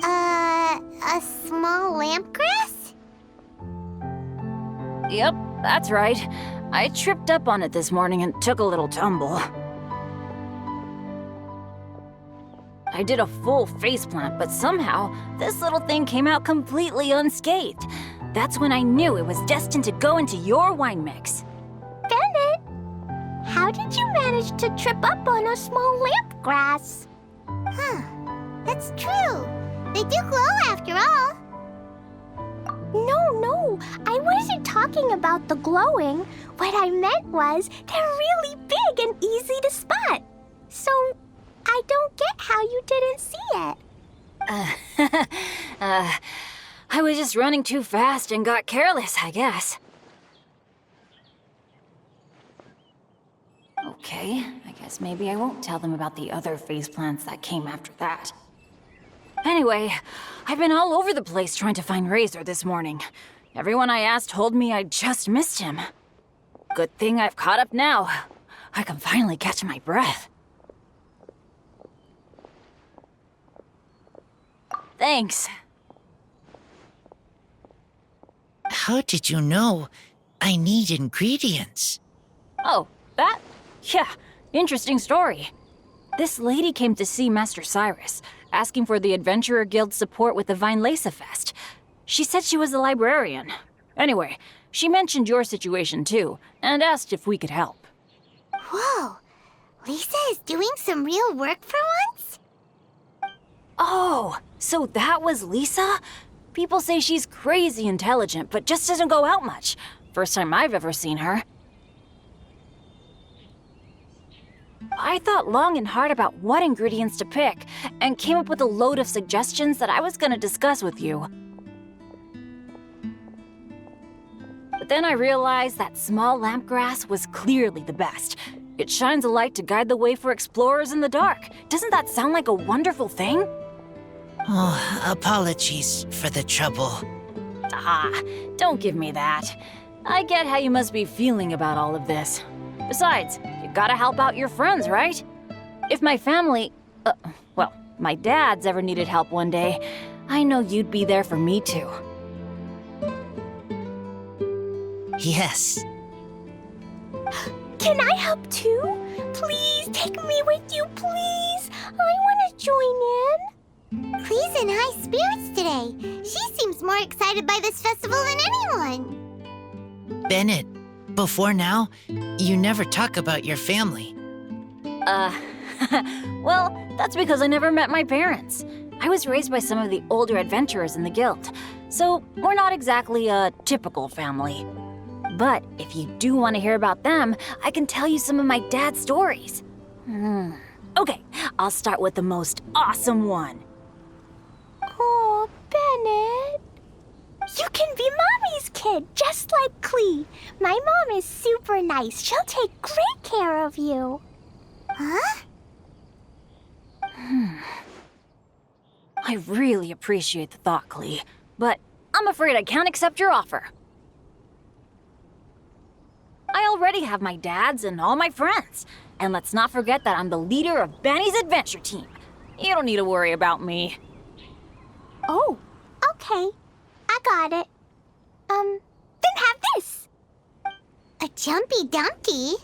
A small lampgrass? Yep, that's right. I tripped up on it this morning and took a little tumble. I did a full faceplant, but somehow this little thing came out completely unscathed. That's when I knew it was destined to go into your wine mix. Bennett, how did you manage to trip up on a small lampgrass? Huh. That's true. They do glow after all. No, I wasn't talking about the glowing. What I meant was they're really big and easy to spot. So I don't get how you didn't see it. I was just running too fast and got careless, I guess. Okay, I guess maybe I won't tell them about the other faceplants that came after that. Anyway, I've been all over the place trying to find Razor this morning. Everyone I asked told me I just missed him. Good thing I've caught up now. I can finally catch my breath. Thanks. How did you know I need ingredients? Oh, that? Yeah, interesting story. This lady came to see Master Cyrus, asking for the Adventurer Guild's support with the Vinelaysa Fest. She said she was a librarian. Anyway, she mentioned your situation too, and asked if we could help. Whoa. Lisa is doing some real work for once? Oh, so that was Lisa? People say she's crazy intelligent, but just doesn't go out much. First time I've ever seen her. I thought long and hard about what ingredients to pick, and came up with a load of suggestions that I was gonna discuss with you. But then I realized that small lampgrass was clearly the best. It shines a light to guide the way for explorers in the dark. Doesn't that sound like a wonderful thing? Oh, apologies for the trouble. Ah, don't give me that. I get how you must be feeling about all of this. Besides, you gotta help out your friends, right? If my family, well, my dad's ever needed help one day, I know you'd be there for me too. Yes. Can I help too? Please take me with you, please. I want to join in. Klee's in high spirits today. She seems more excited by this festival than anyone. Bennett, before now, you never talk about your family. Well, that's because I never met my parents. I was raised by some of the older adventurers in the guild, so we're not exactly a typical family. But if you do want to hear about them, I can tell you some of my dad's stories. Okay, I'll start with the most awesome one. Oh, Bennett. You can be Mommy's kid, just like Klee. My mom is super nice. She'll take great care of you. Huh? I really appreciate the thought, Klee, but I'm afraid I can't accept your offer. I already have my dad's and all my friends. And let's not forget that I'm the leader of Benny's adventure team. You don't need to worry about me. Oh, okay. I got it. Then have this. A Jumpy Dumpty?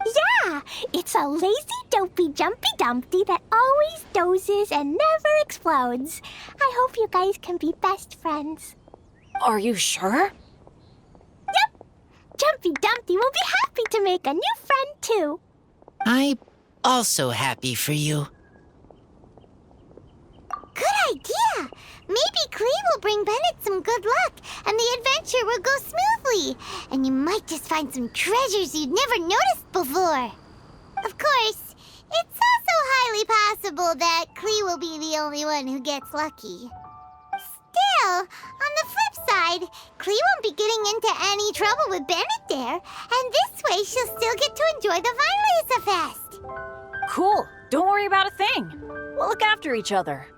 Yeah, it's a lazy, dopey, jumpy dumpty that always dozes and never explodes. I hope you guys can be best friends. Are you sure? Yep. Jumpy Dumpty will be happy to make a new friend, too. I'm also happy for you. Good idea! Maybe Klee will bring Bennett some good luck, and the adventure will go smoothly. And you might just find some treasures you'd never noticed before. Of course, it's also highly possible that Klee will be the only one who gets lucky. Still, on the flip side, Klee won't be getting into any trouble with Bennett there, and this way she'll still get to enjoy the Weinlese Fest. Cool. Don't worry about a thing. We'll look after each other.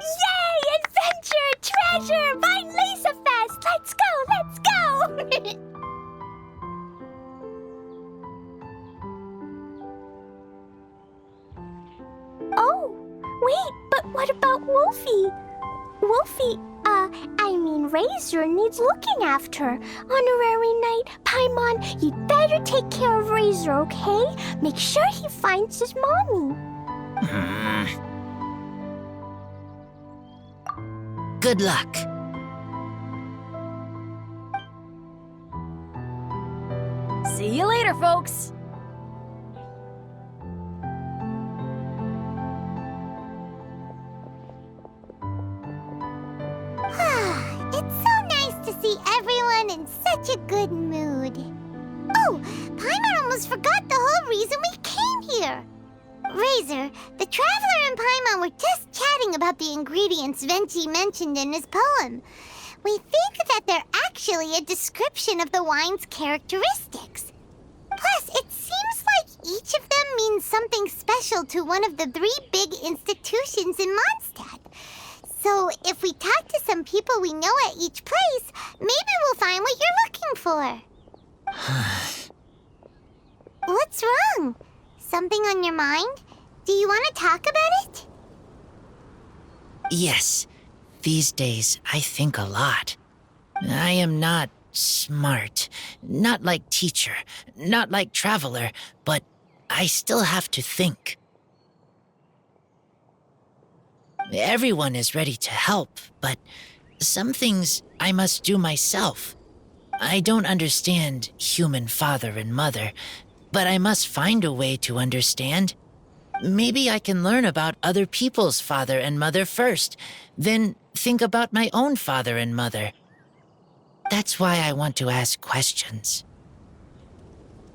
Yay! Adventure! Treasure! Weinlese Fest! Let's go! Let's go! Oh, wait, but what about Wolfie? Wolfie, Razor needs looking after. Honorary Knight, Paimon, you'd better take care of Razor, okay? Make sure he finds his mommy. Good luck. See you later, folks. It's so nice to see everyone in such a good mood. Oh, Paimon almost forgot the whole reason we came here. Razor, the Traveler and Paimon were just chatting about the ingredients Venti mentioned in his poem. We think that they're actually a description of the wine's characteristics. Plus, it seems like each of them means something special to one of the 3 big institutions in Mondstadt. So, if we talk to some people we know at each place, maybe we'll find what you're looking for. What's wrong? Something on your mind? Do you want to talk about it? Yes, these days I think a lot. I am not smart, not like teacher, not like traveler, but I still have to think. Everyone is ready to help, but some things I must do myself. I don't understand human father and mother, but I must find a way to understand. Maybe I can learn about other people's father and mother first, then think about my own father and mother. That's why I want to ask questions.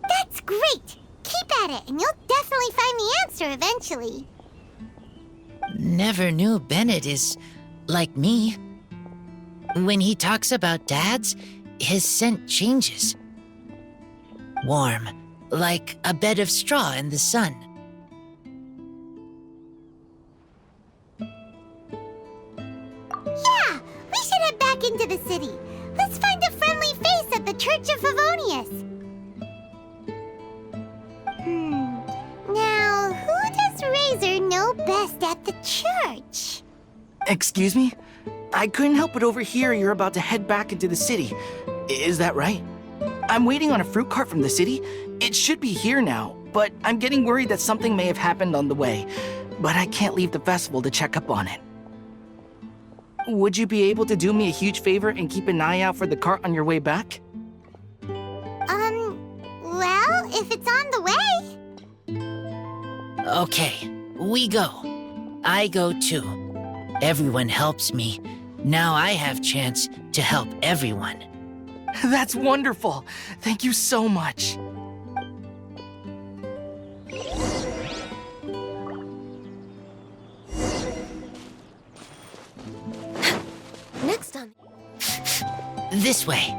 That's great! Keep at it, and you'll definitely find the answer eventually. Never knew Bennett is like me. When he talks about dads, his scent changes. Warm, like a bed of straw in the sun. Yeah, we should head back into the city. Let's find a friendly face at the Church of Favonius. Now, who does Razor know best at the church? Excuse me? I couldn't help but overhear you're about to head back into the city. Is that right? I'm waiting on a fruit cart from the city. It should be here now, but I'm getting worried that something may have happened on the way. But I can't leave the festival to check up on it. Would you be able to do me a huge favor and keep an eye out for the cart on your way back? Well, if it's on the way. Okay, we go. I go too. Everyone helps me. Now I have chance to help everyone. That's wonderful. Thank you so much. Next on. This way.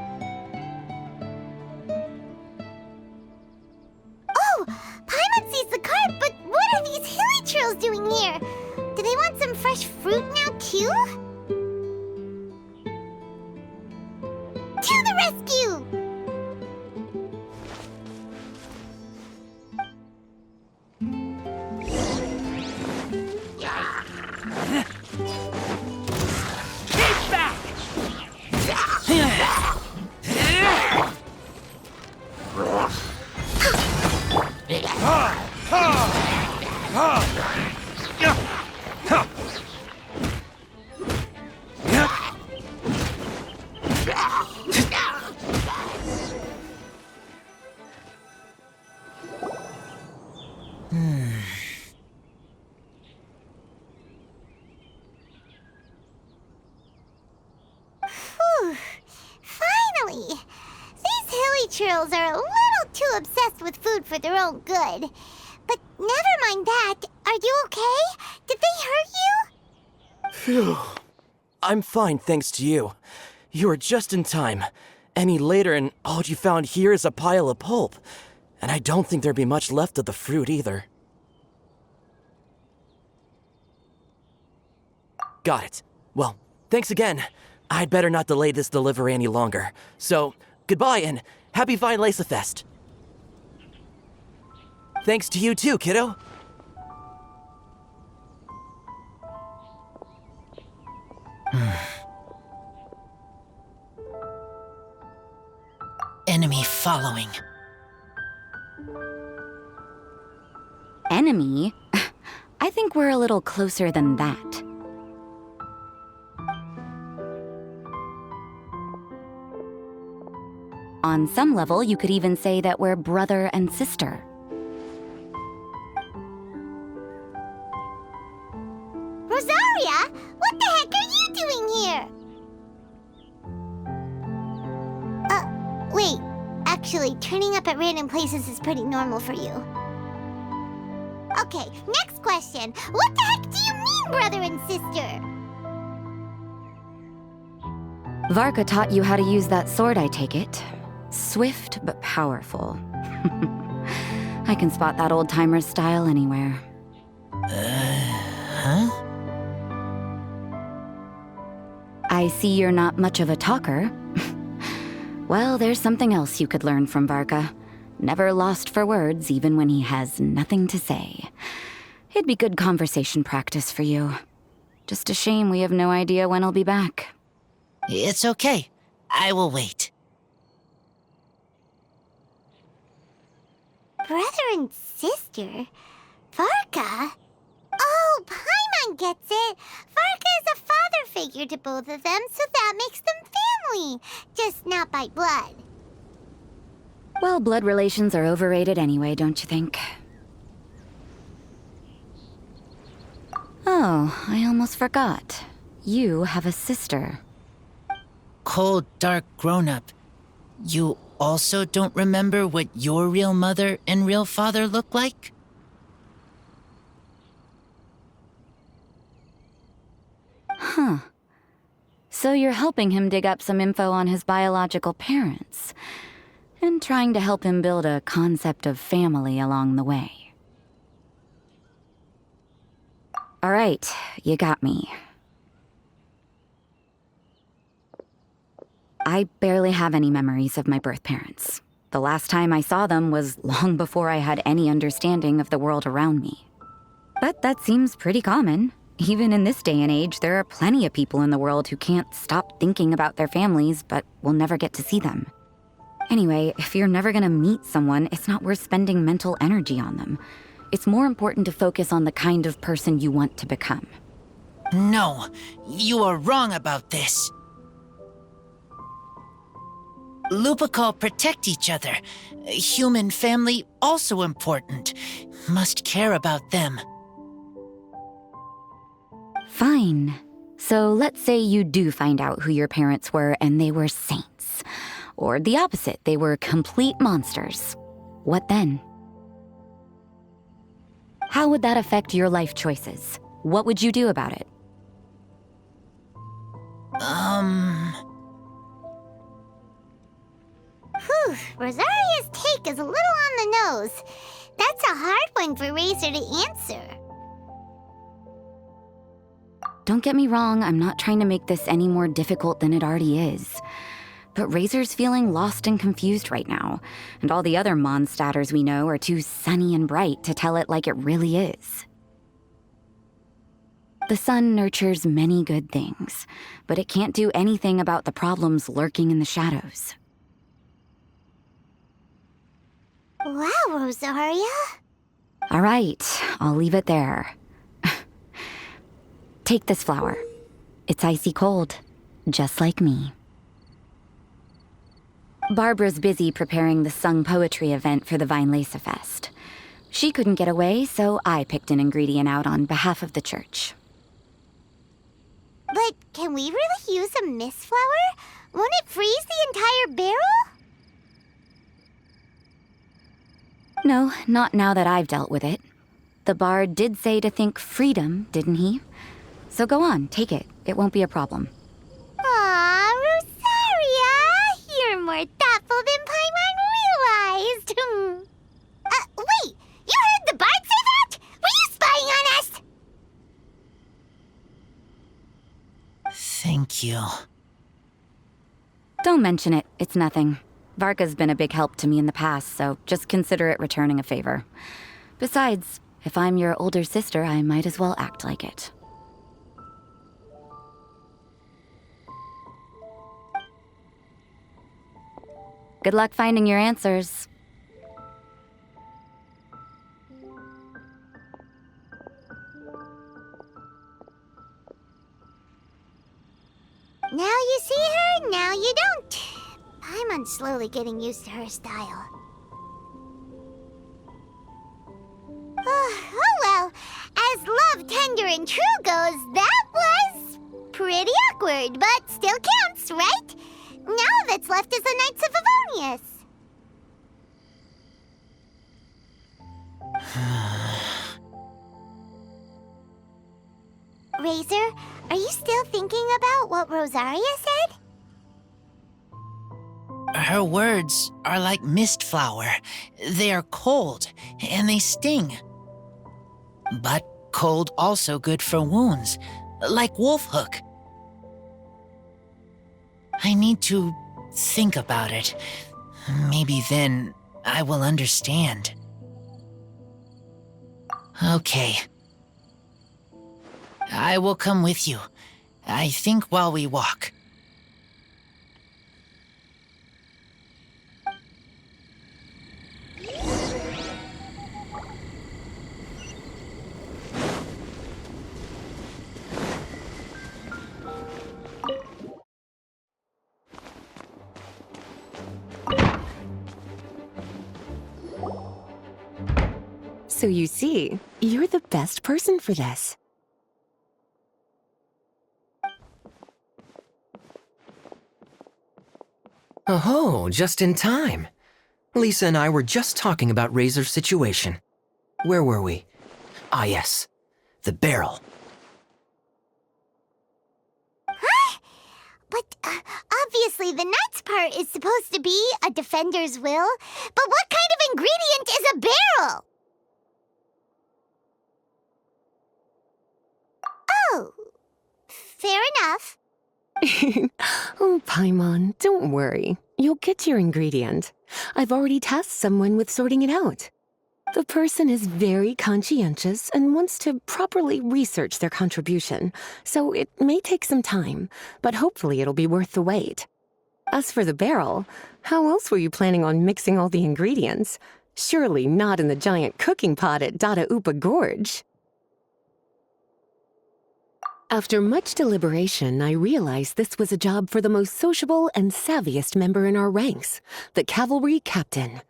Oh, Paimon sees the cart, but what are these hilly trills doing here? Do they want some fresh fruit now, too? To the rescue! Whew. Finally! These hilly trills are a little too obsessed with food for their own good. But never mind that. Are you okay? Did they hurt you? Phew. I'm fine, thanks to you. You were just in time. Any later, and all you found here is a pile of pulp. And I don't think there'd be much left of the fruit either. Got it. Well, thanks again. I'd better not delay this delivery any longer. So, goodbye and happy Vine-Lace Fest. Thanks to you too, kiddo. Enemy following. Enemy? I think we're a little closer than that. On some level, you could even say that we're brother and sister. Rosaria, what the heck are you doing here? Wait. Actually, turning up at random places is pretty normal for you. Okay, next question. What the heck do you mean, brother and sister? Varka taught you how to use that sword, I take it. Swift but powerful. I can spot that old-timer's style anywhere. Huh? I see you're not much of a talker. Well, there's something else you could learn from Varka. Never lost for words, even when he has nothing to say. It'd be good conversation practice for you. Just a shame we have no idea when he'll be back. It's okay. I will wait. Brother and sister? Varka? Oh, Paimon gets it. Varka is a father figure to both of them, so that makes them family. Just not by blood. Well, blood relations are overrated anyway, don't you think? Oh, I almost forgot. You have a sister. Cold, dark grown-up. You also don't remember what your real mother and real father look like? Huh. So you're helping him dig up some info on his biological parents, and trying to help him build a concept of family along the way. All right, you got me. I barely have any memories of my birth parents. The last time I saw them was long before I had any understanding of the world around me. But that seems pretty common. Even in this day and age, there are plenty of people in the world who can't stop thinking about their families, but will never get to see them. Anyway, if you're never gonna meet someone, it's not worth spending mental energy on them. It's more important to focus on the kind of person you want to become. No, you are wrong about this. Lupacol protect each other. Human family also important. Must care about them. Fine. So let's say you do find out who your parents were and they were saints. Or the opposite, they were complete monsters. What then? How would that affect your life choices? What would you do about it? Whew, Rosaria's take is a little on the nose. That's a hard one for Razor to answer. Don't get me wrong, I'm not trying to make this any more difficult than it already is. But Razor's feeling lost and confused right now, and all the other Mondstatters we know are too sunny and bright to tell it like it really is. The sun nurtures many good things, but it can't do anything about the problems lurking in the shadows. Wow, Rosaria. All right, I'll leave it there. Take this flower. It's icy cold, just like me. Barbara's busy preparing the sung poetry event for the Weinlese Fest. She couldn't get away, so I picked an ingredient out on behalf of the church. But can we really use a mist flower? Won't it freeze the entire barrel? No, not now that I've dealt with it. The bard did say to think freedom, didn't he? So go on, take it. It won't be a problem. Aw, Rosaria! You're more thoughtful than Paimon realized. Wait! You heard the bard say that? Were you spying on us? Thank you. Don't mention it. It's nothing. Varka's been a big help to me in the past, so just consider it returning a favor. Besides, if I'm your older sister, I might as well act like it. Good luck finding your answers. Now you see her, now you don't. Paimon's slowly getting used to her style. Oh well, as love, tender, and true goes, that was pretty awkward, but still counts, right? Now that's left is the Knights of Favonius. Razor, are you still thinking about what Rosaria said? Her words are like mist flower. They are cold, and they sting. But cold also good for wounds, like wolf hook. I need to think about it. Maybe then I will understand. Okay. I will come with you. I think while we walk. So you see, you're the best person for this. Oh, just in time. Lisa and I were just talking about Razor's situation. Where were we? Ah, yes. The barrel. Huh? But obviously the knight's part is supposed to be a defender's will. But what kind of ingredient is a barrel? Oh, fair enough. Oh, Paimon, don't worry. You'll get your ingredient. I've already tasked someone with sorting it out. The person is very conscientious and wants to properly research their contribution, so it may take some time, but hopefully it'll be worth the wait. As for the barrel, how else were you planning on mixing all the ingredients? Surely not in the giant cooking pot at Dada Upa Gorge. After much deliberation, I realized this was a job for the most sociable and savviest member in our ranks, the cavalry captain.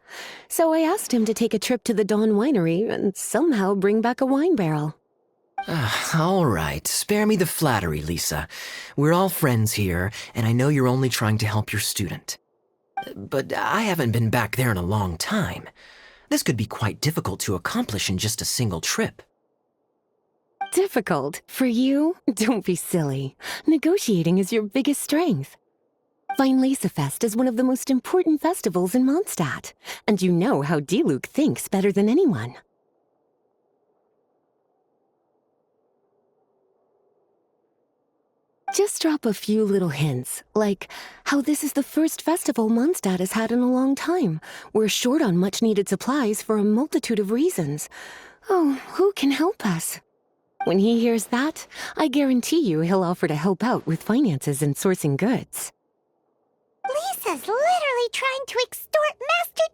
So I asked him to take a trip to the Dawn Winery and somehow bring back a wine barrel. All right, spare me the flattery, Lisa. We're all friends here, and I know you're only trying to help your student. But I haven't been back there in a long time. This could be quite difficult to accomplish in just a single trip. Difficult? For you? Don't be silly. Negotiating is your biggest strength. Fest is one of the most important festivals in Mondstadt, and you know how Diluc thinks better than anyone. Just drop a few little hints, like how this is the first festival Mondstadt has had in a long time. We're short on much-needed supplies for a multitude of reasons. Oh, who can help us? When he hears that, I guarantee you he'll offer to help out with finances and sourcing goods. Lisa's literally trying to extort Master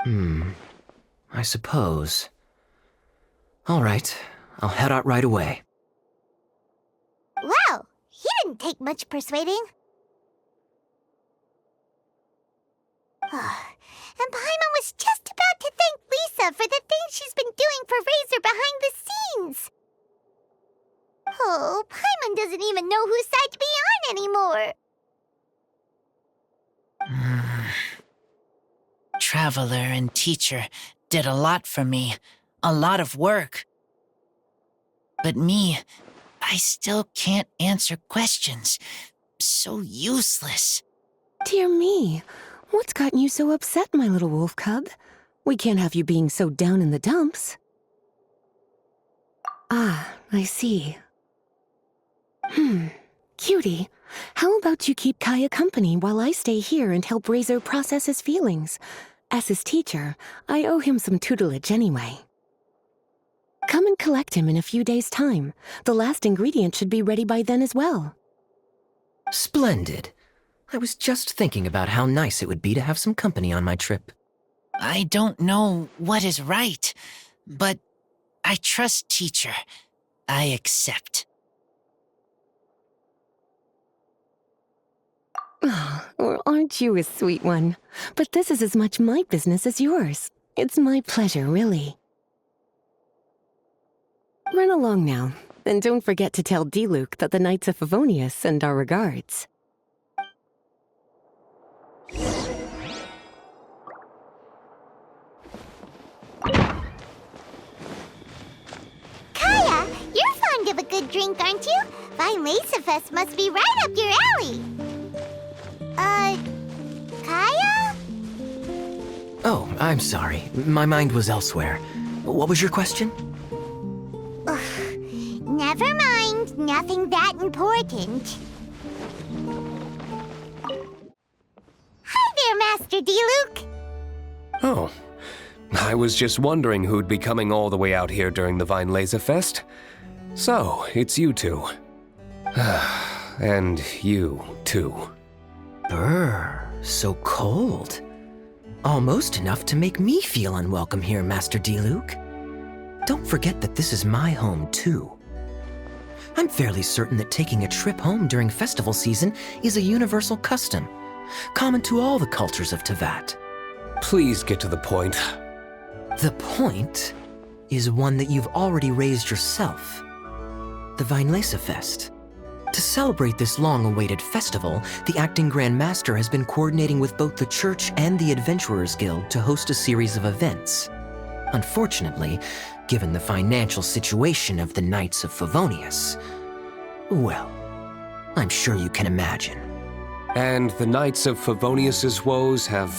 Diluc. I suppose. All right, I'll head out right away. Wow, he didn't take much persuading. And Paimon was just about to thank Lisa for the things she's been doing for Razor behind the scenes. Oh, Paimon doesn't even know whose side to be on anymore. Traveler and teacher did a lot for me, a lot of work. But me, I still can't answer questions. So useless. Dear me, what's gotten you so upset, my little wolf cub? We can't have you being so down in the dumps. Ah, I see. Cutie, how about you keep Kaya company while I stay here and help Razor process his feelings? As his teacher, I owe him some tutelage anyway. Come and collect him in a few days' time. The last ingredient should be ready by then as well. Splendid. I was just thinking about how nice it would be to have some company on my trip. I don't know what is right, but I trust teacher. I accept. Or aren't you a sweet one? But this is as much my business as yours. It's my pleasure, really. Run along now, and don't forget to tell Diluc that the Knights of Favonius send our regards. Kaya, you're fond of a good drink, aren't you? Fest must be right up your alley. Kaya? Oh, I'm sorry. My mind was elsewhere. What was your question? Never mind. Nothing that important. Hi there, Master Diluc. Oh, I was just wondering who'd be coming all the way out here during the Fest. So, it's you two. And you, too. Brr, so cold. Almost enough to make me feel unwelcome here, Master Diluc. Don't forget that this is my home, too. I'm fairly certain that taking a trip home during festival season is a universal custom, common to all the cultures of Teyvat. Please get to the point. The point is one that you've already raised yourself. The Fest. To celebrate this long-awaited festival, the Acting Grand Master has been coordinating with both the Church and the Adventurers Guild to host a series of events. Unfortunately, given the financial situation of the Knights of Favonius, well, I'm sure you can imagine. And the Knights of Favonius's woes have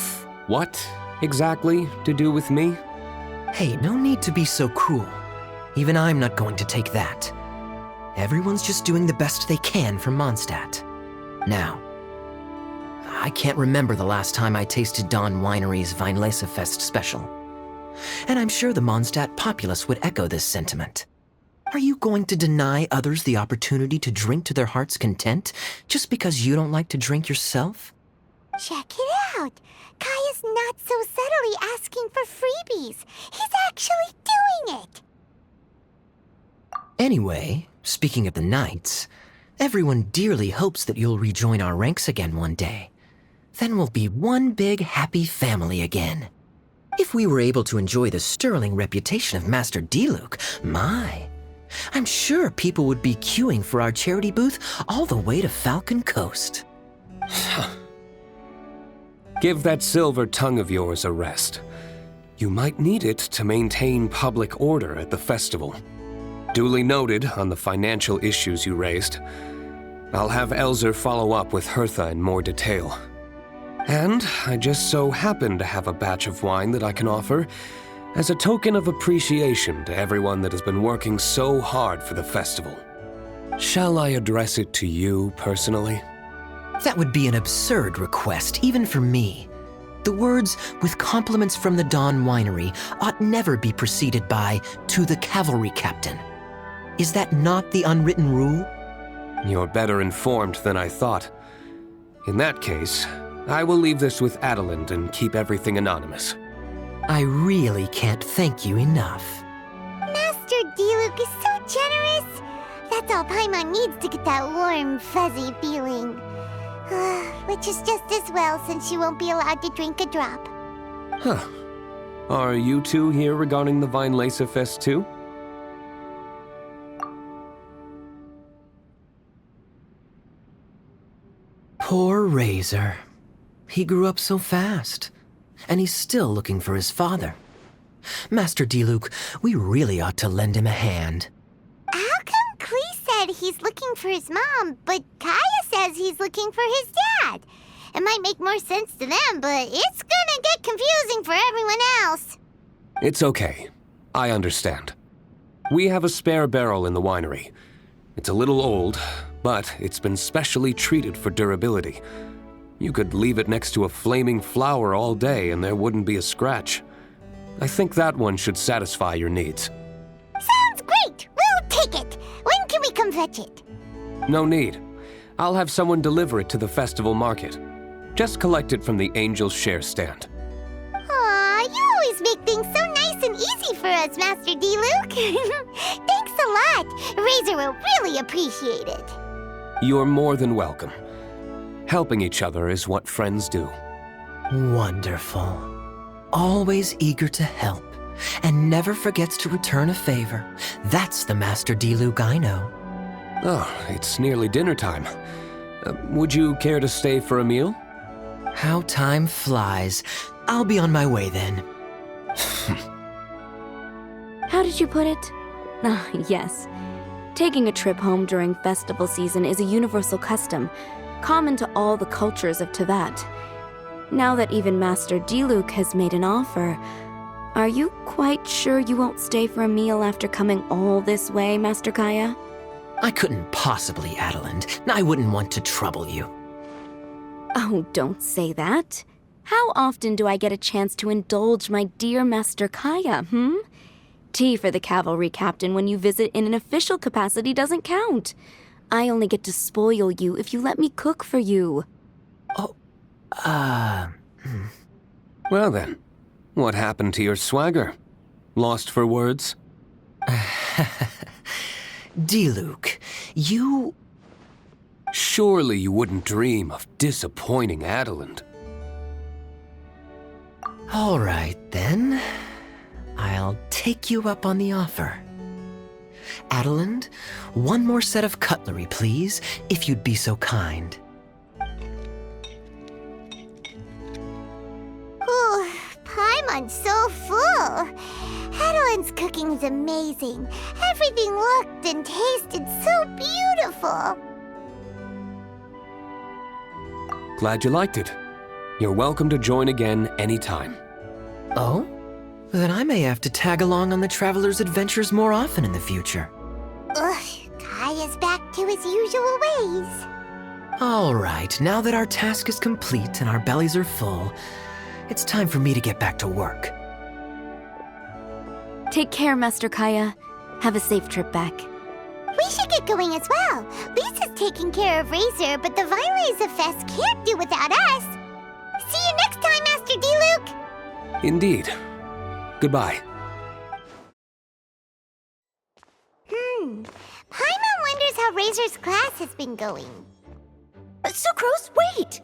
what, exactly, to do with me? Hey, no need to be so cruel. Even I'm not going to take that. Everyone's just doing the best they can for Mondstadt. Now, I can't remember the last time I tasted Dawn Winery's Fest special. And I'm sure the Mondstadt populace would echo this sentiment. Are you going to deny others the opportunity to drink to their heart's content just because you don't like to drink yourself? Check it out. Kaya's not so subtly asking for freebies. He's actually doing it. Anyway, speaking of the Knights, everyone dearly hopes that you'll rejoin our ranks again one day. Then we'll be one big happy family again. If we were able to enjoy the sterling reputation of Master Diluc, I'm sure people would be queuing for our charity booth all the way to Falcon Coast. Give that silver tongue of yours a rest. You might need it to maintain public order at the festival. Duly noted on the financial issues you raised. I'll have Elzer follow up with Hertha in more detail. And I just so happen to have a batch of wine that I can offer as a token of appreciation to everyone that has been working so hard for the festival. Shall I address it to you personally? That would be an absurd request, even for me. The words, "with compliments from the Dawn Winery," ought never be preceded by, "to the cavalry captain." Is that not the unwritten rule? You're better informed than I thought. In that case, I will leave this with Adeland and keep everything anonymous. I really can't thank you enough. Master Diluc is so generous. That's all Paimon needs to get that warm, fuzzy feeling. Which is just as well, since she won't be allowed to drink a drop. Huh. Are you two here regarding the Weinlese Fest too? Poor Razor. He grew up so fast, and he's still looking for his father. Master Diluc, we really ought to lend him a hand. How come Klee said he's looking for his mom, but Kaya says he's looking for his dad? It might make more sense to them, but it's gonna get confusing for everyone else. It's okay. I understand. We have a spare barrel in the winery. It's a little old, but it's been specially treated for durability. You could leave it next to a flaming flower all day and there wouldn't be a scratch. I think that one should satisfy your needs. Sounds great! We'll take it! When can we come fetch it? No need. I'll have someone deliver it to the festival market. Just collect it from the Angel's Share stand. Aw, you always make things so nice and easy for us, Master Diluc. Thanks a lot. Razor will really appreciate it. You're more than welcome. Helping each other is what friends do. Wonderful. Always eager to help, and never forgets to return a favor. That's the Master Diluc I know. Oh, it's nearly dinner time. Would you care to stay for a meal? How time flies. I'll be on my way then. How did you put it? Ah, yes. Taking a trip home during festival season is a universal custom, common to all the cultures of Teyvat. Now that even Master Diluc has made an offer, are you quite sure you won't stay for a meal after coming all this way, Master Kaya? I couldn't possibly, Adeland. I wouldn't want to trouble you. Oh, don't say that. How often do I get a chance to indulge my dear Master Kaya, Tea for the cavalry captain when you visit in an official capacity doesn't count. I only get to spoil you if you let me cook for you. Well then, what happened to your swagger? Lost for words? Diluc, you... Surely you wouldn't dream of disappointing Adeland. All right, then. I'll take you up on the offer. Adeland, one more set of cutlery, please, if you'd be so kind. Ooh, Paimon's so full. Adeland's cooking is amazing. Everything looked and tasted so beautiful. Glad you liked it. You're welcome to join again anytime. Oh? Then I may have to tag along on the Traveler's Adventures more often in the future. Ugh, Kaya's back to his usual ways. All right, now that our task is complete and our bellies are full, it's time for me to get back to work. Take care, Master Kaya. Have a safe trip back. We should get going as well. Lisa's taking care of Razor, but the Weinlese Fest can't do without us. See you next time, Master Diluc. Indeed. Goodbye. Paimon wonders how Razor's class has been going. Sucrose, wait!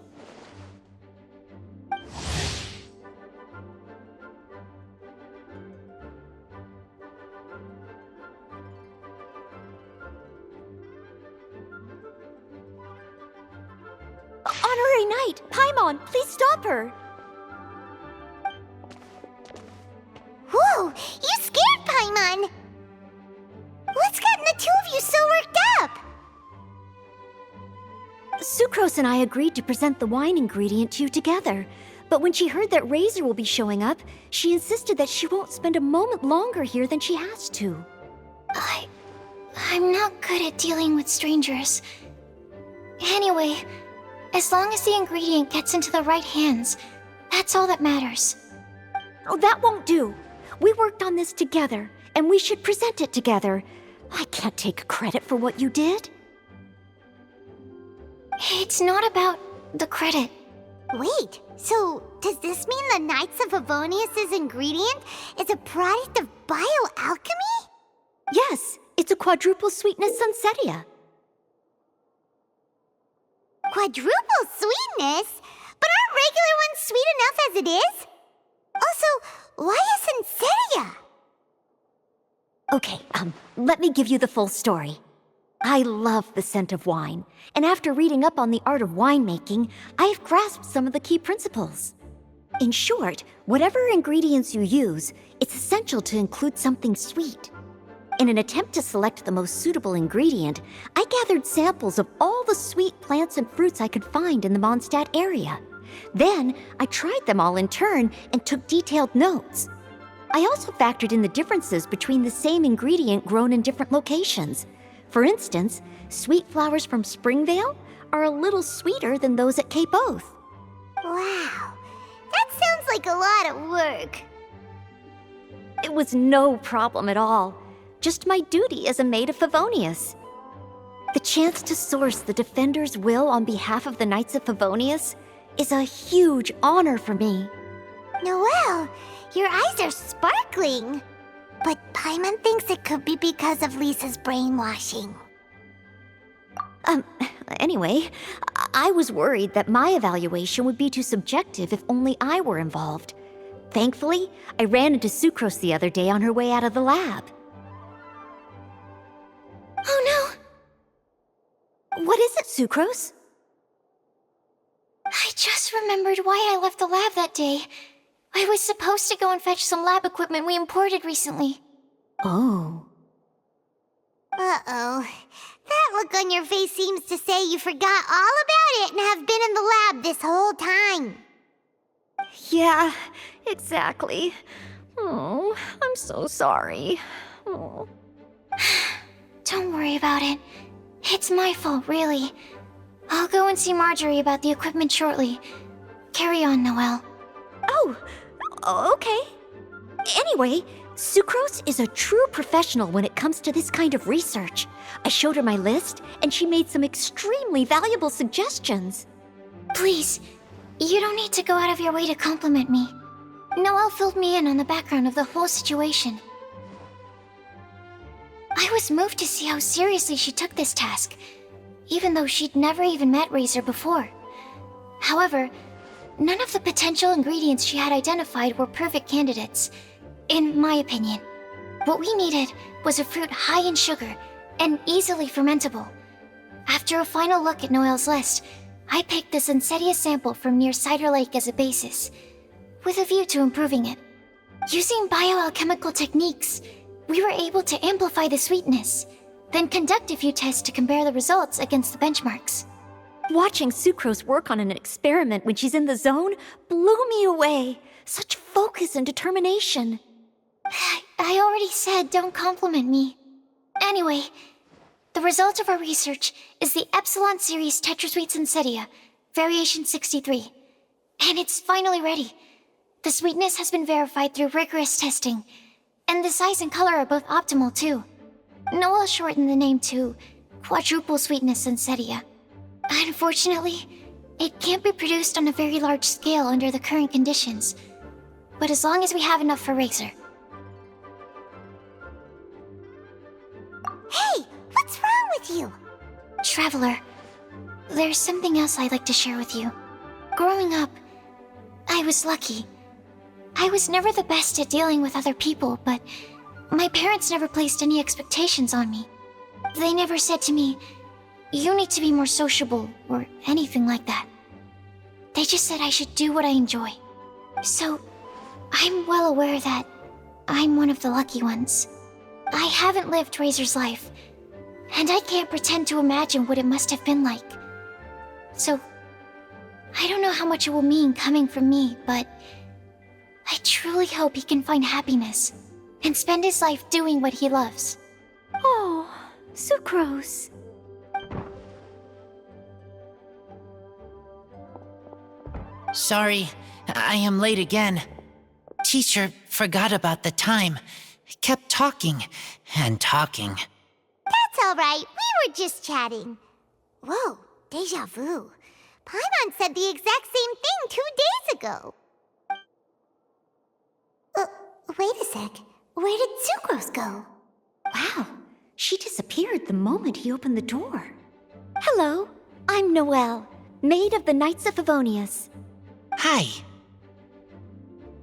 very night! Paimon, please stop her! Whoa, you scared Paimon! What's gotten the two of you so worked up? Sucrose and I agreed to present the wine ingredient to you together. But when she heard that Razor will be showing up, she insisted that she won't spend a moment longer here than she has to. I'm not good at dealing with strangers. Anyway, as long as the ingredient gets into the right hands, that's all that matters. Oh, that won't do. We worked on this together, and we should present it together. I can't take credit for what you did. It's not about the credit. Wait, so does this mean the Knights of Favonius' ingredient is a product of bioalchemy? Yes, it's a quadruple sweetness sunsetia. Quadruple sweetness? But aren't regular ones sweet enough as it is? Also, why a sunsetia? Okay, let me give you the full story. I love the scent of wine, and after reading up on the art of winemaking, I've grasped some of the key principles. In short, whatever ingredients you use, it's essential to include something sweet. In an attempt to select the most suitable ingredient, I gathered samples of all the sweet plants and fruits I could find in the Mondstadt area. Then, I tried them all in turn and took detailed notes. I also factored in the differences between the same ingredient grown in different locations. For instance, sweet flowers from Springvale are a little sweeter than those at Cape Oath. Wow, that sounds like a lot of work. It was no problem at all. Just my duty as a maid of Favonius. The chance to source the Defender's will on behalf of the Knights of Favonius is a huge honor for me. Noelle, your eyes are sparkling. But Paimon thinks it could be because of Lisa's brainwashing. Anyway, I was worried that my evaluation would be too subjective if only I were involved. Thankfully, I ran into Sucrose the other day on her way out of the lab. Oh no! What is it, Sucrose? I just remembered why I left the lab that day. I was supposed to go and fetch some lab equipment we imported recently. Oh. Uh-oh. That look on your face seems to say you forgot all about it and have been in the lab this whole time. Yeah, exactly. Oh, I'm so sorry. Oh. Don't worry about it. It's my fault, really. I'll go and see Marjorie about the equipment shortly. Carry on, Noelle. Oh, okay. Anyway, Sucrose is a true professional when it comes to this kind of research. I showed her my list, and she made some extremely valuable suggestions. Please, you don't need to go out of your way to compliment me. Noelle filled me in on the background of the whole situation. I was moved to see how seriously she took this task, even though she'd never even met Razor before. However, none of the potential ingredients she had identified were perfect candidates, in my opinion. What we needed was a fruit high in sugar and easily fermentable. After a final look at Noelle's list, I picked the Zensetia sample from near Cider Lake as a basis, with a view to improving it. Using bioalchemical techniques, we were able to amplify the sweetness, then conduct a few tests to compare the results against the benchmarks. Watching Sucrose work on an experiment when she's in the zone blew me away. Such focus and determination. I already said don't compliment me. Anyway, the result of our research is the Epsilon Series Tetrasweet Zensetia, Variation 63. And it's finally ready. The sweetness has been verified through rigorous testing, and the size and color are both optimal too. Noelle shortened the name to Quadruple Sweetness Zensetia. Unfortunately, it can't be produced on a very large scale under the current conditions, but as long as we have enough for Razor. Hey, what's wrong with you? Traveler, there's something else I'd like to share with you. Growing up, I was lucky. I was never the best at dealing with other people, but my parents never placed any expectations on me. They never said to me, "You need to be more sociable," or anything like that. They just said I should do what I enjoy. So, I'm well aware that I'm one of the lucky ones. I haven't lived Razor's life, and I can't pretend to imagine what it must have been like. So, I don't know how much it will mean coming from me, but I truly hope he can find happiness and spend his life doing what he loves. Oh, Sucrose. Sorry, I am late again. Teacher forgot about the time. Kept talking and talking. That's all right. We were just chatting. Whoa, deja vu. Paimon said the exact same thing 2 days ago. Wait a sec. Where did Sucrose go? Wow, she disappeared the moment he opened the door. Hello, I'm Noelle, maid of the Knights of Favonius. Hi.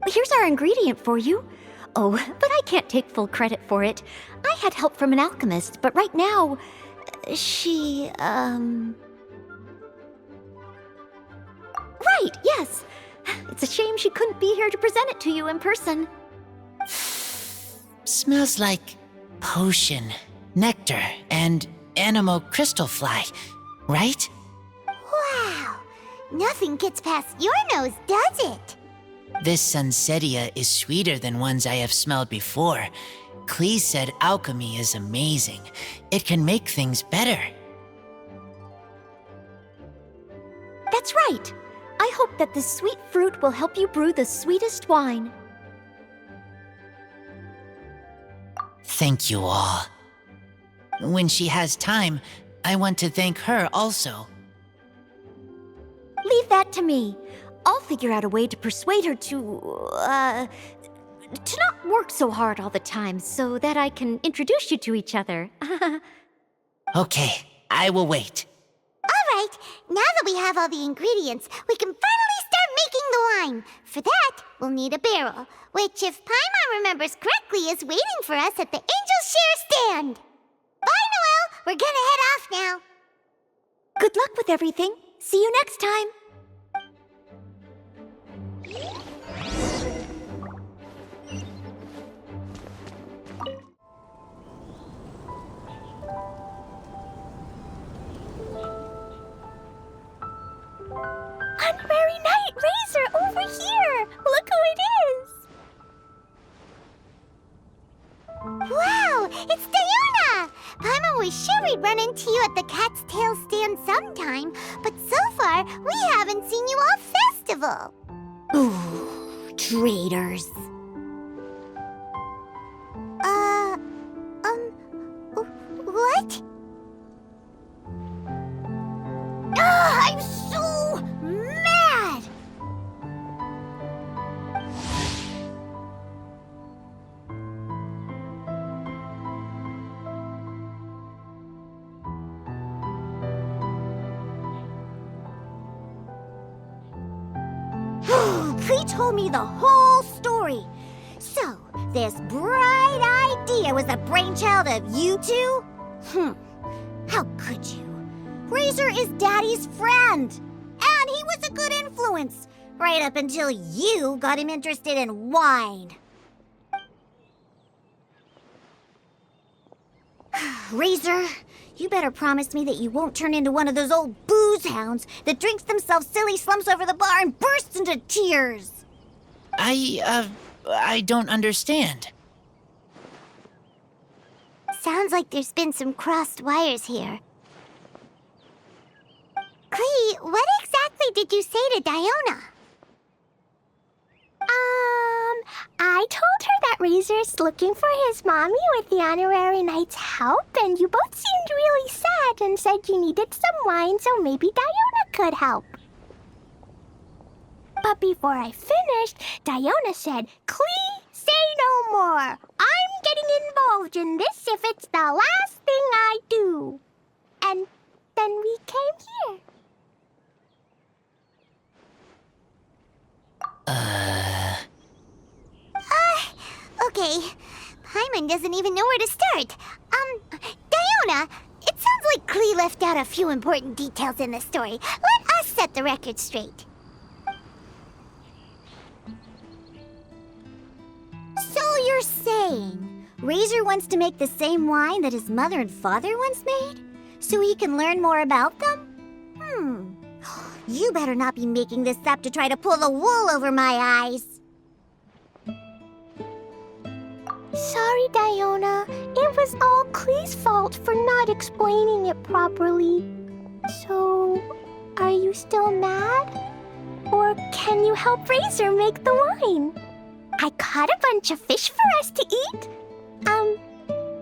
Here's our ingredient for you. Oh, but I can't take full credit for it. I had help from an alchemist, but right now, she, Right, yes. It's a shame she couldn't be here to present it to you in person. Smells like potion, nectar, and anemo crystal fly, right? Wow. Nothing gets past your nose, does it? This Sunsetia is sweeter than ones I have smelled before. Klee said alchemy is amazing. It can make things better. That's right. I hope that this sweet fruit will help you brew the sweetest wine. Thank you all. When she has time, I want to thank her also. Leave that to me. I'll figure out a way to persuade her to not work so hard all the time so that I can introduce you to each other. Okay, I will wait. All right, now that we have all the ingredients, we can finally start making the wine. For that, we'll need a barrel, which, if Paimon remembers correctly, is waiting for us at the Angel's Share stand. Bye, Noelle. We're gonna head off now. Good luck with everything. See you next time. Honorary Knight Razor, over here! Look who it is! Wow, it's Diona! Paimon was sure we'd run into you at the Cat's Tail stand sometime, but so far, we haven't seen you all festival. Ooh, traitors. What? I'm so mad! Klee told me the whole story. So, this bright idea was the brainchild of you two? How could you? Razor is Daddy's friend, and he was a good influence, right up until you got him interested in wine. Razor, you better promise me that you won't turn into one of those old booze hounds that drinks themselves silly, slumps over the bar, and bursts into tears. I don't understand. Sounds like there's been some crossed wires here. Klee, what exactly did you say to Diona? I told her that Razor's looking for his mommy with the Honorary Knight's help, and you both seemed really sad and said you needed some wine, so maybe Diona could help. But before I finished, Diona said, "Klee, say no more. I'm getting involved in this if it's the last thing I do." And then we came here. Okay. Paimon doesn't even know where to start. Diona, it sounds like Klee left out a few important details in the story. Let us set the record straight. you're saying Razor wants to make the same wine that his mother and father once made? So he can learn more about them? You better not be making this up to try to pull the wool over my eyes. Sorry, Diona. It was all Klee's fault for not explaining it properly. So, are you still mad? Or can you help Razor make the wine? I caught a bunch of fish for us to eat.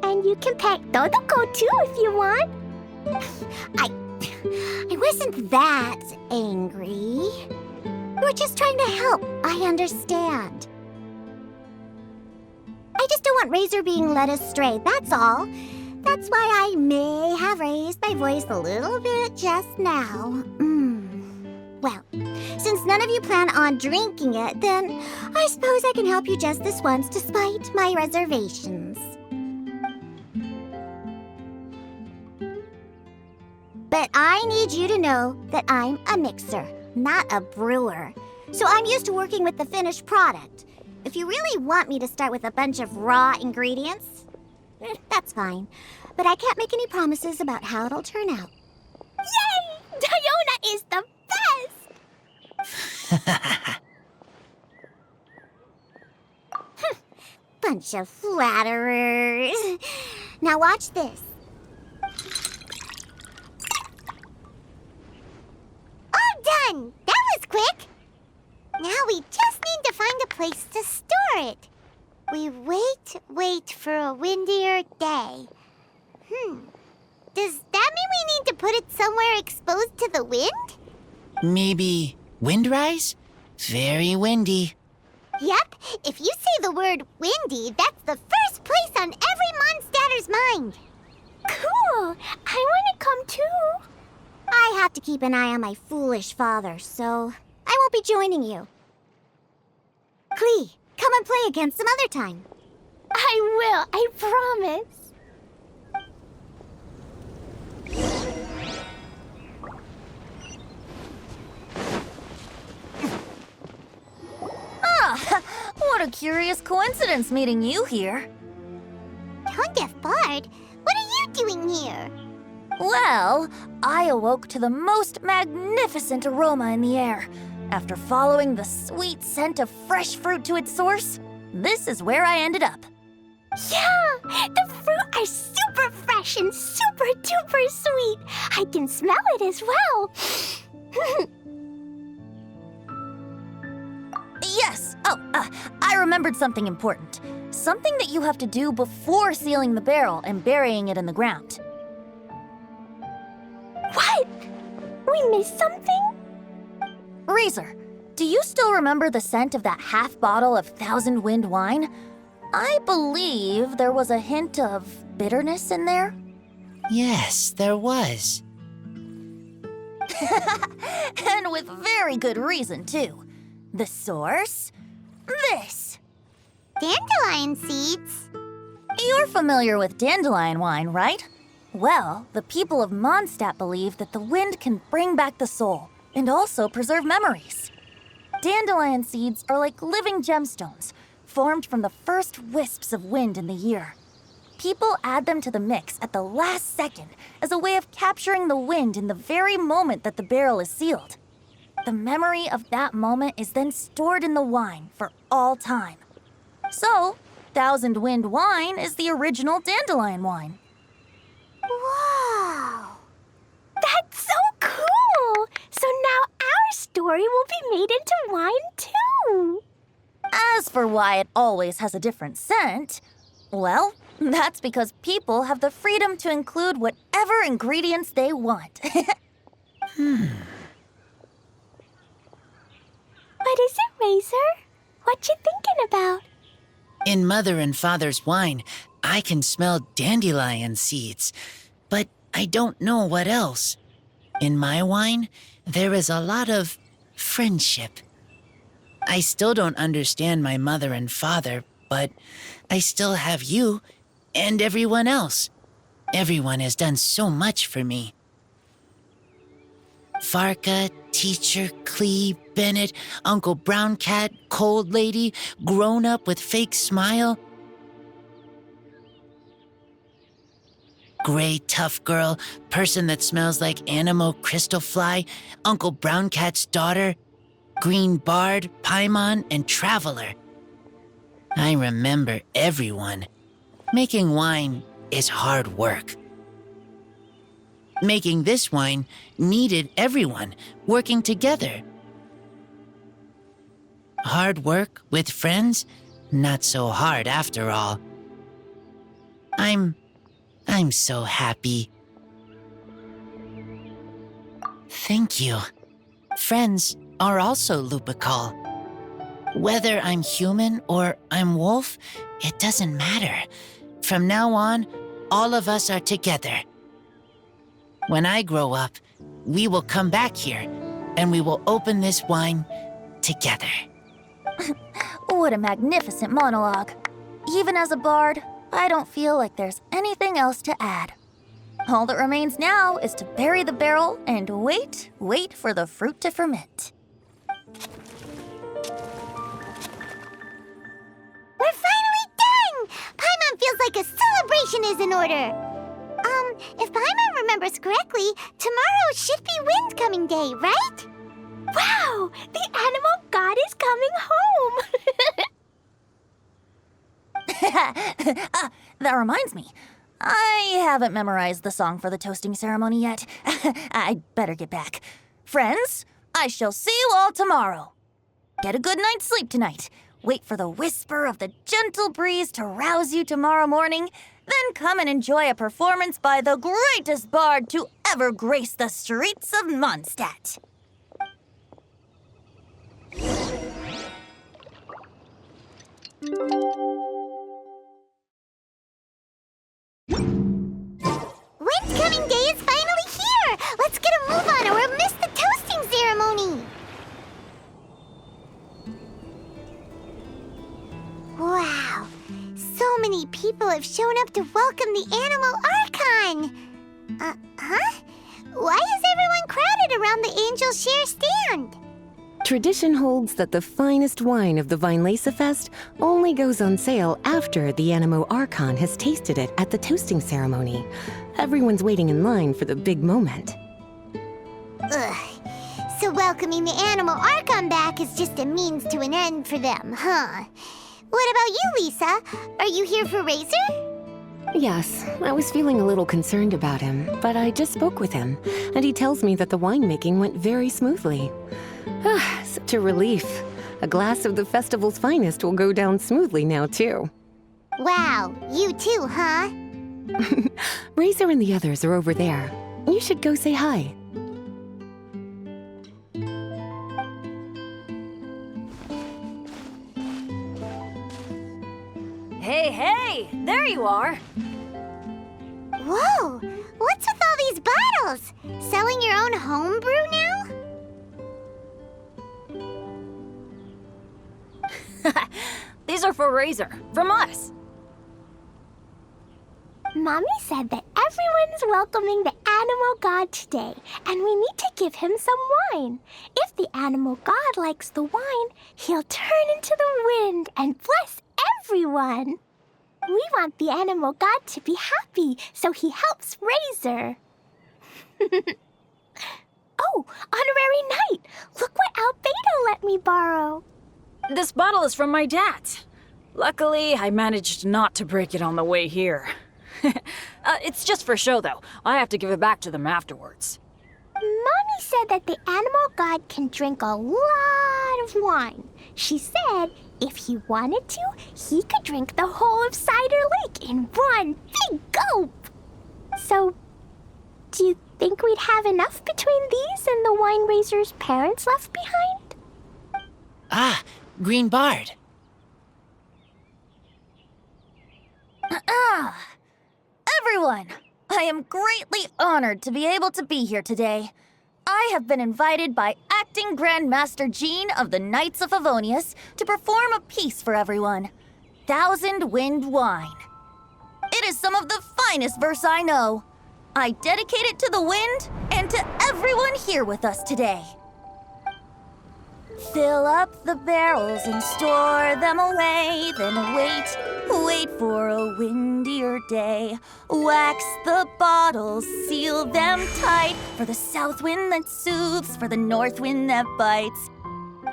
And you can pet Dodoko too if you want. I wasn't that angry. We're just trying to help. I understand. I just don't want Razor being led astray, that's all. That's why I may have raised my voice a little bit just now. Well, since none of you plan on drinking it, then I suppose I can help you just this once despite my reservations. But I need you to know that I'm a mixer, not a brewer. So I'm used to working with the finished product. If you really want me to start with a bunch of raw ingredients, that's fine. But I can't make any promises about how it'll turn out. Yay! Diona is the best! Bunch of flatterers. Now watch this. All done! That was quick! Now we just need to find a place to store it. We wait for a windier day. Does that mean we need to put it somewhere exposed to the wind? Maybe windrise? Very windy. Yep, if you say the word windy, that's the first place on every Mondstatter's mind. Cool! I want to come too. I have to keep an eye on my foolish father, so I won't be joining you. Klee, come and play again some other time. I will, I promise. What a curious coincidence meeting you here. Don't get bored. What are you doing here? Well, I awoke to the most magnificent aroma in the air. After following the sweet scent of fresh fruit to its source, this is where I ended up. Yeah, the fruit are super fresh and super duper sweet. I can smell it as well. Yes. I remembered something important. Something that you have to do before sealing the barrel and burying it in the ground. What? We missed something? Razor, do you still remember the scent of that half bottle of Thousand Wind wine? I believe there was a hint of bitterness in there. Yes, there was. And with very good reason, too. The source? This. Dandelion seeds. You're familiar with dandelion wine, right? Well, the people of Mondstadt believe that the wind can bring back the soul and also preserve memories. Dandelion seeds are like living gemstones, formed from the first wisps of wind in the year. People add them to the mix at the last second as a way of capturing the wind in the very moment that the barrel is sealed. The memory of that moment is then stored in the wine for all time. So, Thousand Wind wine is the original dandelion wine. Wow! That's so cool! So now our story will be made into wine too. As for why it always has a different scent, well, that's because people have the freedom to include whatever ingredients they want. What is it, Razor? What you thinking about? In Mother and Father's wine, I can smell dandelion seeds, but I don't know what else. In my wine, there is a lot of friendship. I still don't understand my mother and father, but I still have you and everyone else. Everyone has done so much for me. Varka, Teacher, Klee, Bennett, Uncle Brown Cat, Cold Lady, Grown Up with Fake Smile. Gray tough girl, person that smells like Animo Crystal Fly, Uncle Brown Cat's daughter, Green Bard, Paimon, and Traveler. I remember everyone. Making wine is hard work. Making this wine needed everyone working together. Hard work with friends? Not so hard after all. I'm so happy. Thank you. Friends are also Lupical. Whether I'm human or I'm wolf, it doesn't matter. From now on, all of us are together. When I grow up, we will come back here, and we will open this wine together. What a magnificent monologue. Even as a bard, I don't feel like there's anything else to add. All that remains now is to bury the barrel and wait for the fruit to ferment. We're finally done! Paimon feels like a celebration is in order. If Paimon remembers correctly, tomorrow should be Wind-coming day, right? Wow! The animal god is coming home! That reminds me. I haven't memorized the song for the toasting ceremony yet. I'd better get back. Friends, I shall see you all tomorrow. Get a good night's sleep tonight. Wait for the whisper of the gentle breeze to rouse you tomorrow morning. Then come and enjoy a performance by the greatest bard to ever grace the streets of Mondstadt. Wind-coming day is finally here! Let's get a move on or we'll miss the toasting ceremony! Wow! So many people have shown up to welcome the Animal Archon! Huh? Why is everyone crowded around the Angel Share stand? Tradition holds that the finest wine of the Vinelesa Fest only goes on sale after the Animo Archon has tasted it at the toasting ceremony. Everyone's waiting in line for the big moment. Ugh. So welcoming the Animal Archon back is just a means to an end for them, huh? What about you, Lisa? Are you here for Razor? Yes, I was feeling a little concerned about him, but I just spoke with him, and he tells me that the winemaking went very smoothly. Such a relief. A glass of the festival's finest will go down smoothly now, too. Wow, you too, huh? Razor and the others are over there. You should go say hi. Hey, there you are. Whoa, what's with all these bottles? Selling your own homebrew now? These are for Razor, from us. Mommy said that everyone's welcoming the animal god today, and we need to give him some wine. If the animal god likes the wine, he'll turn into the wind and bless everyone. We want the animal god to be happy, so he helps Razor. Oh, honorary knight! Look what Albedo let me borrow. This bottle is from my dad. Luckily, I managed not to break it on the way here. It's just for show, though. I have to give it back to them afterwards. Mommy said that the animal god can drink a lot of wine. She said if he wanted to, he could drink the whole of Cider Lake in one big gulp. So, do you think we'd have enough between these and the wine raiser's parents left behind? Ah, Green Bard. Everyone, I am greatly honored to be able to be here today. I have been invited by Acting Grand Master Jean of the Knights of Favonius to perform a piece for everyone. Thousand Wind Wine. It is some of the finest verse I know. I dedicate it to the wind and to everyone here with us today. Fill up the barrels and store them away. Then wait for a windier day. Wax the bottles, seal them tight. For the south wind that soothes, for the north wind that bites.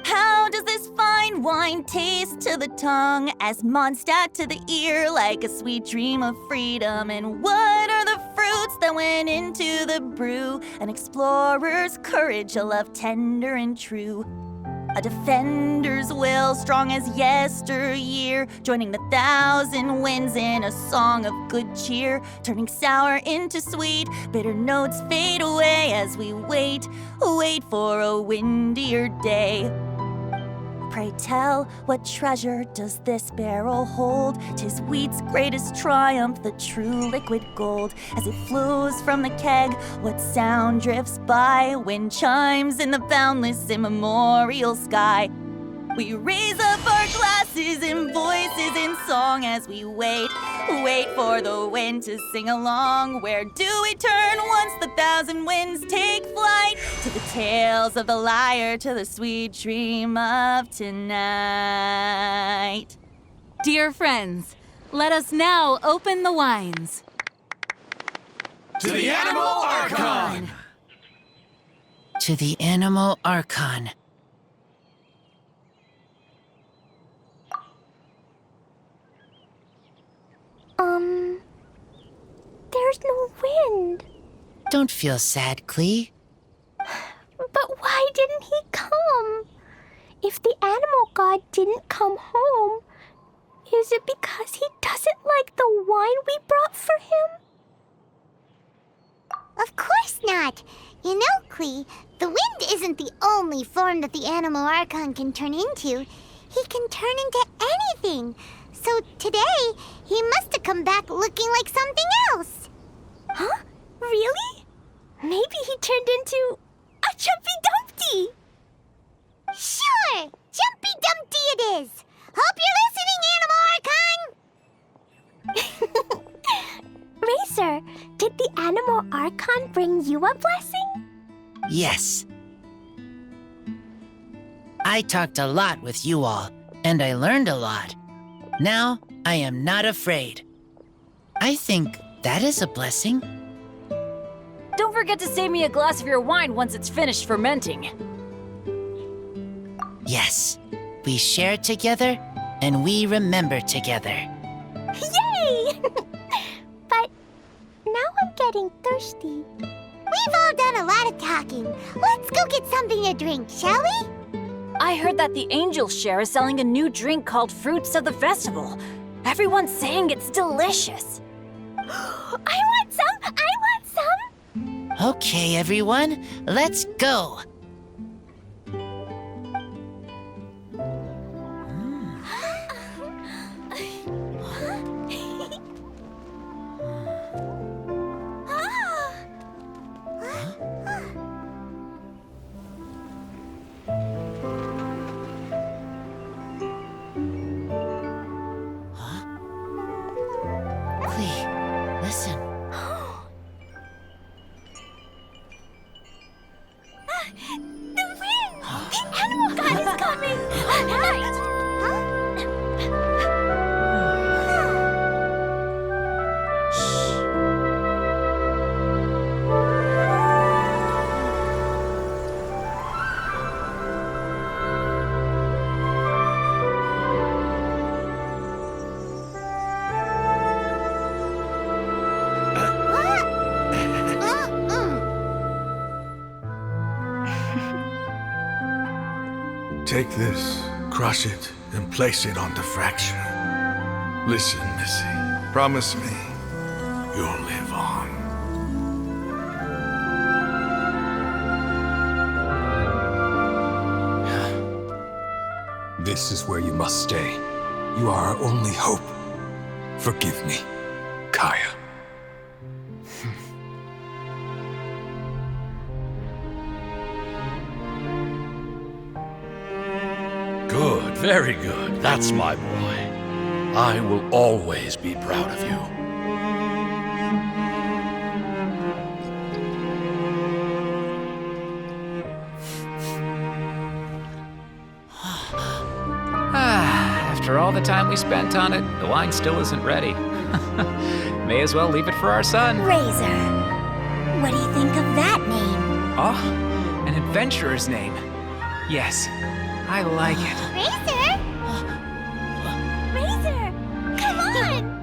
How does this fine wine taste to the tongue? As Mondstadt to the ear, like a sweet dream of freedom. And what are the fruits that went into the brew? An explorer's courage, a love tender and true. A defender's will, strong as yesteryear, joining the thousand winds in a song of good cheer, turning sour into sweet, bitter notes fade away as we wait for a windier day. Pray tell, what treasure does this barrel hold? 'Tis wheat's greatest triumph, the true liquid gold. As it flows from the keg, what sound drifts by? Wind chimes in the boundless immemorial sky. We raise up our glasses and voices in song as we wait for the wind to sing along. Where do we turn once the thousand winds take flight? To the tales of the lyre, to the sweet dream of tonight. Dear friends, let us now open the wines. To the Animal Archon! To the Animal Archon. There's no wind. Don't feel sad, Klee. But why didn't he come? If the animal god didn't come home, is it because he doesn't like the wine we brought for him? Of course not. You know, Klee, the wind isn't the only form that the Animal Archon can turn into. He can turn into anything. So today, he must have come back looking like something else. Huh? Really? Maybe he turned into a Jumpy Dumpty. Sure! Jumpy Dumpty it is! Hope you're listening, Animal Archon! Racer, did the Animal Archon bring you a blessing? Yes. I talked a lot with you all, and I learned a lot. Now, I am not afraid. I think that is a blessing. Don't forget to save me a glass of your wine once it's finished fermenting. Yes, we share together, and we remember together. Yay! But now I'm getting thirsty. We've all done a lot of talking. Let's go get something to drink, shall we? I heard that the Angel Share is selling a new drink called Fruits of the Festival. Everyone's saying it's delicious. I want some! I want some! Okay, everyone, let's go. Listen. The wind! The animal god is coming! Right! Take this, crush it, and place it on the fracture. Listen, Missy. Promise me you'll live on. This is where you must stay. You are our only hope. Forgive me, Kaya. Good, very good. That's my boy. I will always be proud of you. After all the time we spent on it, the wine still isn't ready. May as well leave it for our son. Razor. What do you think of that name? Oh, an adventurer's name. Yes, I like it. Razor! Come on!